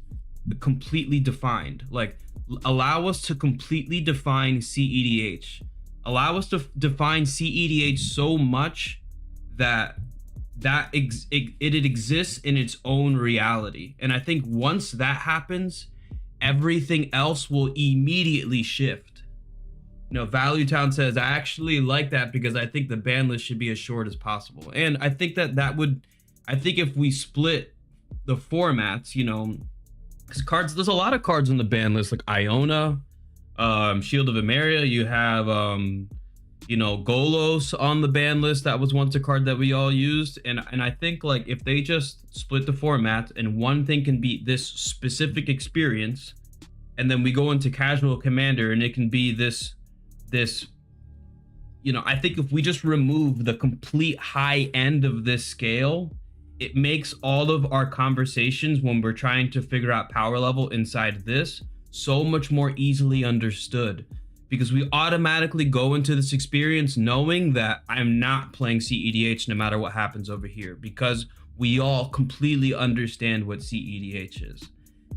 completely defined. Like, allow us to completely define CEDH. Allow us to define CEDH so much that it exists in its own reality. And I think once that happens, everything else will immediately shift. You know, Value Town says, I actually like that because I think the ban list should be as short as possible. And I think that would, I think if we split the formats, you know, because cards, there's a lot of cards on the ban list, like Iona, Shield of Emeria, you have, you know, Golos on the ban list. That was once a card that we all used. And I think like if they just split the format and one thing can be this specific experience, and then we go into casual Commander and it can be this, you know, I think if we just remove the complete high end of this scale, it makes all of our conversations when we're trying to figure out power level inside this so much more easily understood. Because we automatically go into this experience knowing that I'm not playing CEDH no matter what happens over here, because we all completely understand what CEDH is.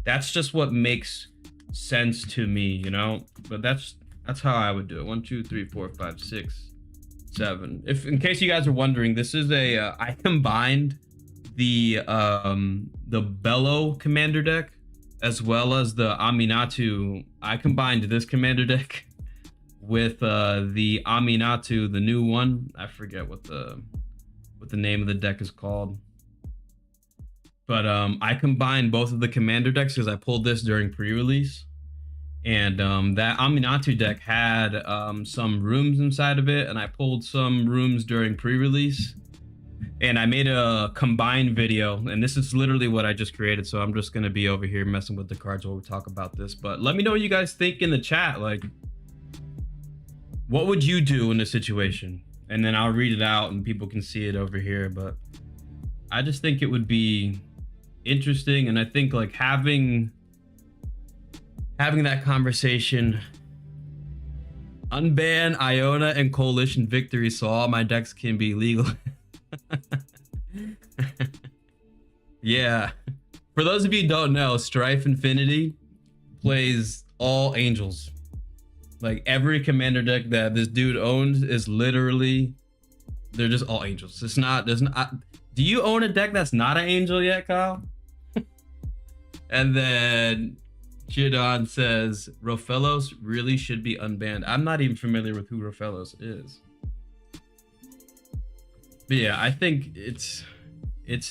That's just what makes sense to me, you know? But that's how I would do it. 1, 2, 3, 4, 5, 6, 7. If in case you guys are wondering, this is a I combined the Bellow commander deck as well as the Aminatu. I combined this commander deck with the Aminatu, the new one. I forget what the name of the deck is called. But I combined both of the commander decks because I pulled this during pre-release. And that Aminatu deck had some rooms inside of it, and I pulled some rooms during pre-release. And I made a combined video, and this is literally what I just created, so I'm just gonna be over here messing with the cards while we talk about this. But let me know what you guys think in the chat. Like, what would you do in this situation? And then I'll read it out and people can see it over here. But I just think it would be interesting, and I think like having that conversation. Unban, Iona, and Coalition Victory, so all my decks can be legal. Yeah. For those of you who don't know, Strife Infinity plays all angels. Like every commander deck that this dude owns is literally, they're just all angels. It's not, there's not, do you own a deck that's not an angel yet, Kyle? And then Jidon says, Rofellos really should be unbanned. I'm not even familiar with who Rofellos is. But yeah, I think it's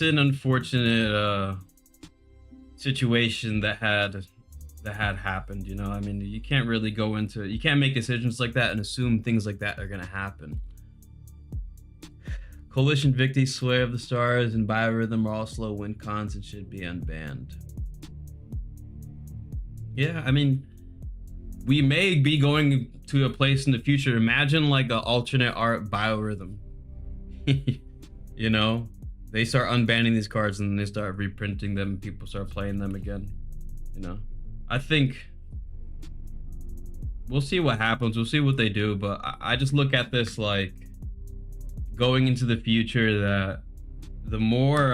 an unfortunate situation that had happened, you know? I mean, you can't really go into, you can't make decisions like that and assume things like that are gonna happen. Coalition Victory, Sway of the Stars, and Biorhythm are all slow win cons and should be unbanned. Yeah, I mean, we may be going to a place in the future. Imagine like an alternate art Biorhythm. You know, they start unbanning these cards and then they start reprinting them and people start playing them again. You know, I think we'll see what happens. We'll see what they do. But I just look at this like going into the future, that the more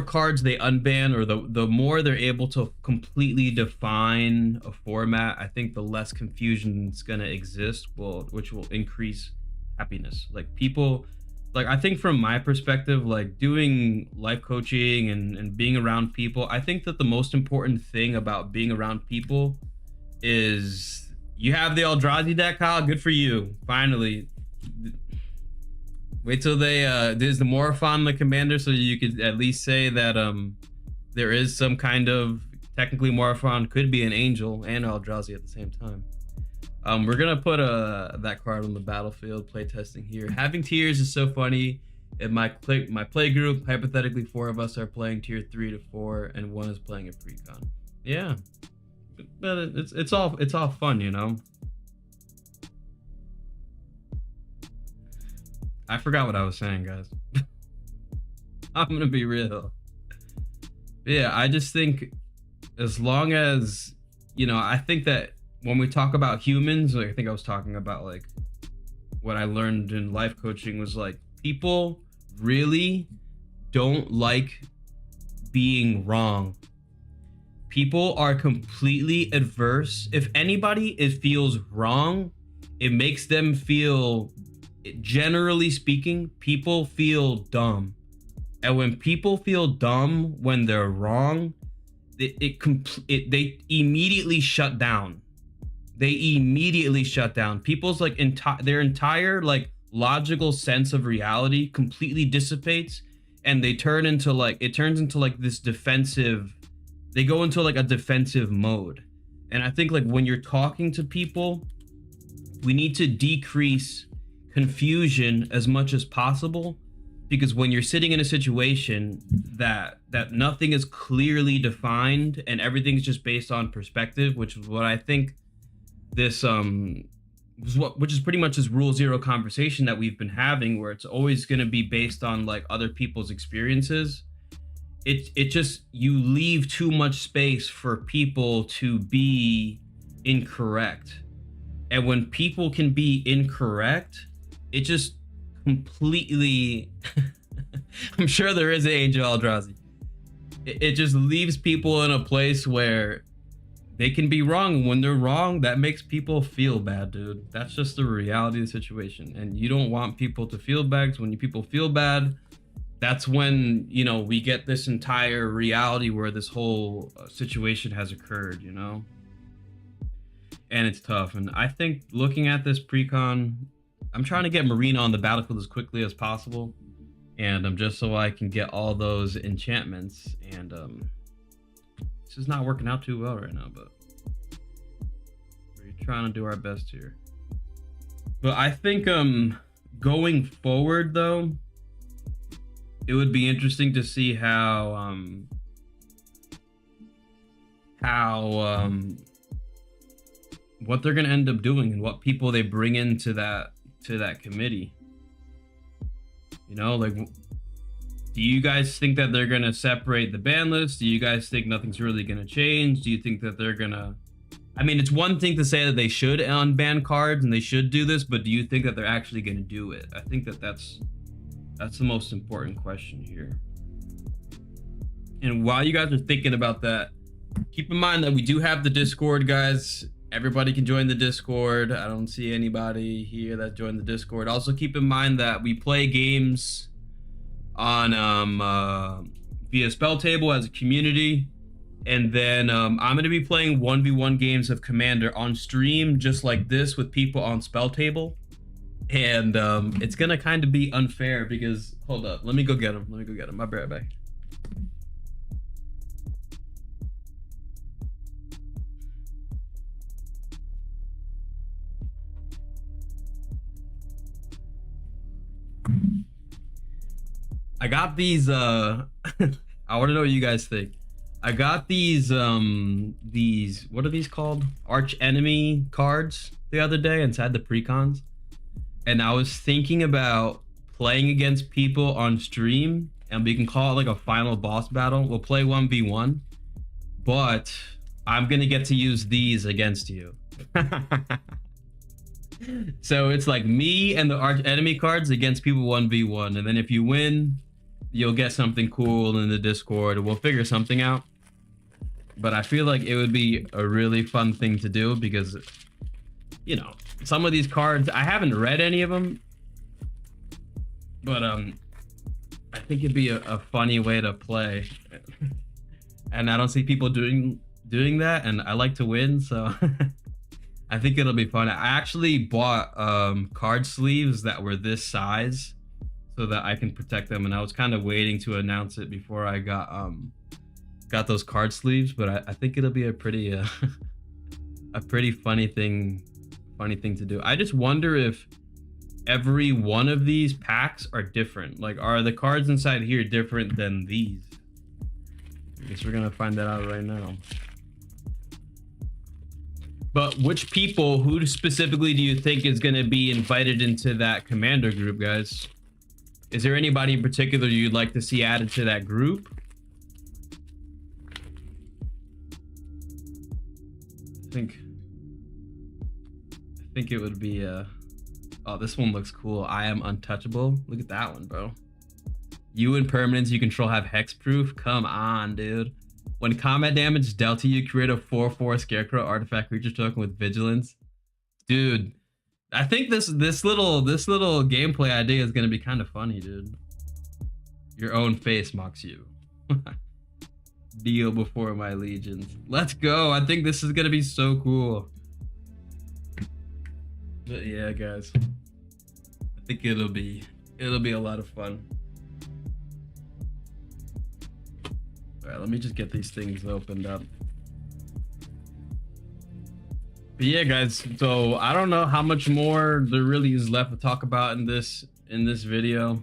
cards they unban, or the more they're able to completely define a format, I think the less confusion is going to exist, which will increase happiness. Like people, like I think from my perspective, like doing life coaching and being around people, I think that the most important thing about being around people is you have the Eldrazi deck, Kyle. Good for you. Finally. Wait till they there's the Morophon the commander, so you could at least say that there is some kind of, technically Morophon could be an angel and Eldrazi at the same time. We're gonna put that card on the battlefield playtesting here. Having tiers is so funny. In my play group, hypothetically 4 of us are playing tier 3 to 4 and 1 is playing a precon. Yeah, but it's all fun, you know. I forgot what I was saying, guys. I'm gonna be real. But yeah, I just think as long as, you know, I think that when we talk about humans, like I think I was talking about like what I learned in life coaching was like people really don't like being wrong. People are completely adverse. If anybody feels wrong, it makes them feel, generally speaking, people feel dumb. And when people feel dumb when they're wrong, they immediately shut down. They immediately shut down. People's like their entire like logical sense of reality completely dissipates, and they turn into like, it turns into like this defensive, they go into like a defensive mode. And I think like when you're talking to people, we need to decrease confusion as much as possible, because when you're sitting in a situation that nothing is clearly defined and everything's just based on perspective, which is what I think this which is pretty much this rule zero conversation that we've been having, where it's always going to be based on like other people's experiences. It just, you leave too much space for people to be incorrect. And when people can be incorrect, it just completely I'm sure there is an Angel Eldrazi. It just leaves people in a place where they can be wrong, and when they're wrong, that makes people feel bad, dude. That's just the reality of the situation, and you don't want people to feel bad, because when people feel bad, that's when, you know, we get this entire reality where this whole situation has occurred, you know? And it's tough. And I think looking at this pre-con, I'm trying to get Marina on the battlefield as quickly as possible. And just so I can get all those enchantments. And this is not working out too well right now, but we're trying to do our best here. But I think going forward though, it would be interesting to see how what they're gonna end up doing and what people they bring into that committee. You know, like, do you guys think that they're gonna separate the ban list? Do you guys think nothing's really gonna change? Do you think that they're gonna? I mean, it's one thing to say that they should unban cards and they should do this, but do you think that they're actually gonna do it? I think that that's the most important question here. And while you guys are thinking about that, keep in mind that we do have the Discord, guys. Everybody can join the Discord. I don't see anybody here that joined the Discord. Also, keep in mind that we play games on via Spell Table as a community. And then I'm going to be playing 1v1 games of Commander on stream, just like this, with people on Spell Table. And it's going to kind of be unfair because, hold up, let me go get him. I'll be right back. I got these I want to know what you guys think. I got these what are these called? Arch enemy cards the other day inside the precons. And I was thinking about playing against people on stream, and we can call it like a final boss battle. We'll play 1v1, but I'm gonna get to use these against you. So it's like me and the arch enemy cards against people 1v1, and then if you win, you'll get something cool in the Discord. We'll figure something out. But I feel like it would be a really fun thing to do because, you know, some of these cards, I haven't read any of them, but I think it'd be a funny way to play. And I don't see people doing that, and I like to win, so I think it'll be fun. I actually bought card sleeves that were this size so that I can protect them, and I was kind of waiting to announce it before I got those card sleeves, but I think it'll be a pretty a pretty funny thing to do. I just wonder if every one of these packs are different. Like, are the cards inside here different than these? I guess we're gonna find that out right now. But which people, who specifically do you think is gonna be invited into that commander group, guys? Is there anybody in particular you'd like to see added to that group? I think it would be oh, this one looks cool. I am untouchable. Look at that one, bro. You and permanents you control have hexproof. Come on, dude. When combat damage is dealt to you, create a 4/4 scarecrow artifact creature token with vigilance. Dude, I think this little gameplay idea is gonna be kind of funny, dude. Your own face mocks you. Deal before my legions. Let's go. I think this is gonna be so cool. But yeah, guys, I think it'll be a lot of fun. All right, let me just get these things opened up. But yeah, guys, so I don't know how much more there really is left to talk about in this video.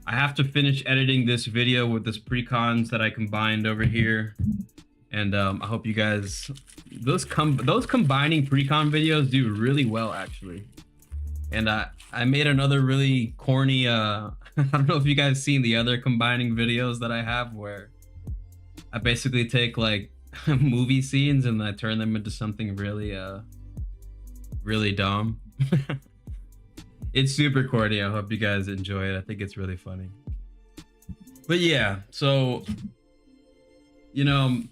I have to finish editing this video with this precons that I combined over here, and I hope you guys, those combining precon videos do really well actually. And I made another really corny I don't know if you guys seen the other combining videos that I have, where I basically take like movie scenes and I turn them into something really really dumb. It's super corny. I hope you guys enjoy it. I think it's really funny. But yeah, so, you know,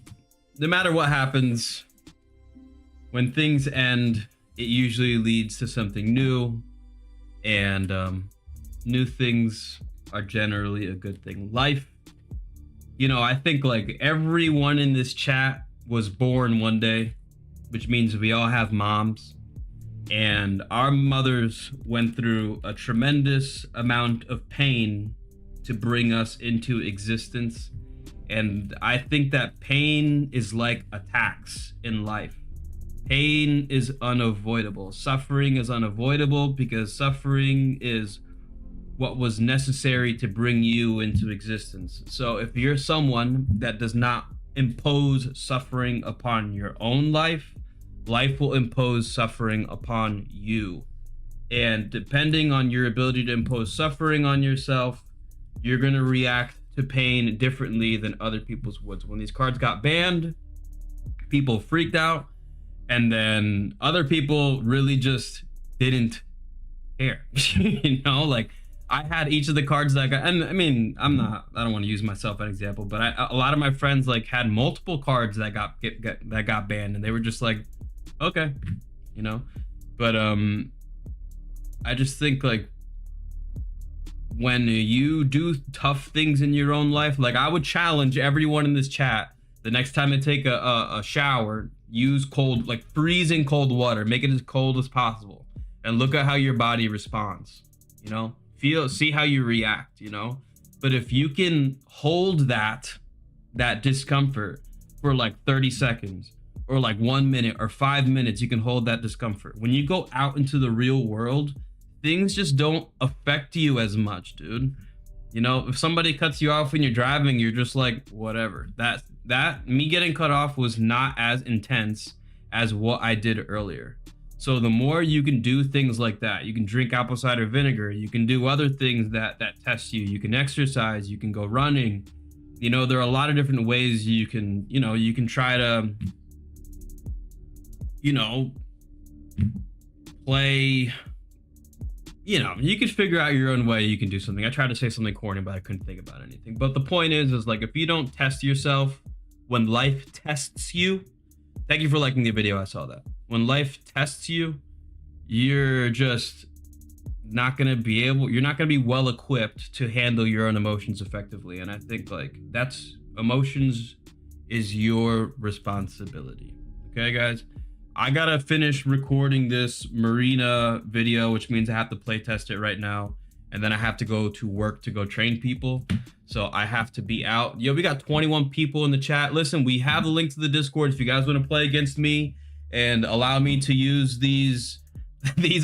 no matter what happens, when things end, it usually leads to something new. And new things are generally a good thing. Life, I think like everyone in this chat was born one day, which means we all have moms. And our mothers went through a tremendous amount of pain to bring us into existence. And I think that pain is like a tax in life. Pain is unavoidable. Suffering is unavoidable because suffering is what was necessary to bring you into existence. So if you're someone that does not impose suffering upon your own life, life will impose suffering upon you. And depending on your ability to impose suffering on yourself, you're going to react to pain differently than other people's would. When these cards got banned, people freaked out, and then other people really just didn't care. Like I had each of the cards that I got, and I mean, I don't want to use myself as an example, but a lot of my friends like had multiple cards that got banned, and they were just like, okay, but I just think like when you do tough things in your own life, like I would challenge everyone in this chat, the next time they take a shower, use cold, like freezing cold water, make it as cold as possible, and look at how your body responds. See how you react. But if you can hold that discomfort for like 30 seconds or like 1 minute or 5 minutes, you can hold that discomfort. When you go out into the real world, things just don't affect you as much, dude. If somebody cuts you off when you're driving, you're just like, whatever. That me getting cut off was not as intense as what I did earlier. So the more you can do things like that, you can drink apple cider vinegar, you can do other things that test you, you can exercise, you can go running. There are a lot of different ways you can, you can try to, play, you could figure out your own way. You can do something. I tried to say something corny, but I couldn't think about anything. But the point is like, if you don't test yourself, when life tests you, thank you for liking the video. I saw that. When life tests you, you're just not going to be well equipped to handle your own emotions effectively. And I think like emotions is your responsibility. Okay, guys? I gotta finish recording this Marina video, which means I have to play test it right now. And then I have to go to work to go train people. So I have to be out. Yo, we got 21 people in the chat. Listen, we have a link to the Discord if you guys want to play against me and allow me to use these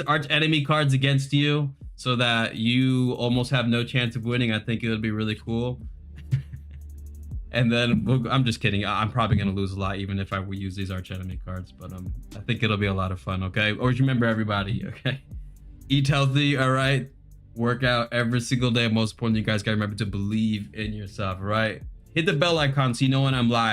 arch enemy cards against you so that you almost have no chance of winning. I think it would be really cool. And then I'm just kidding. I'm probably going to lose a lot even if I use these arch enemy cards, but I think it'll be a lot of fun. Okay. Always remember, everybody. Okay. Eat healthy. All right. Work out every single day. Most importantly, you guys got to remember to believe in yourself. Right. Hit the bell icon so you know when I'm live.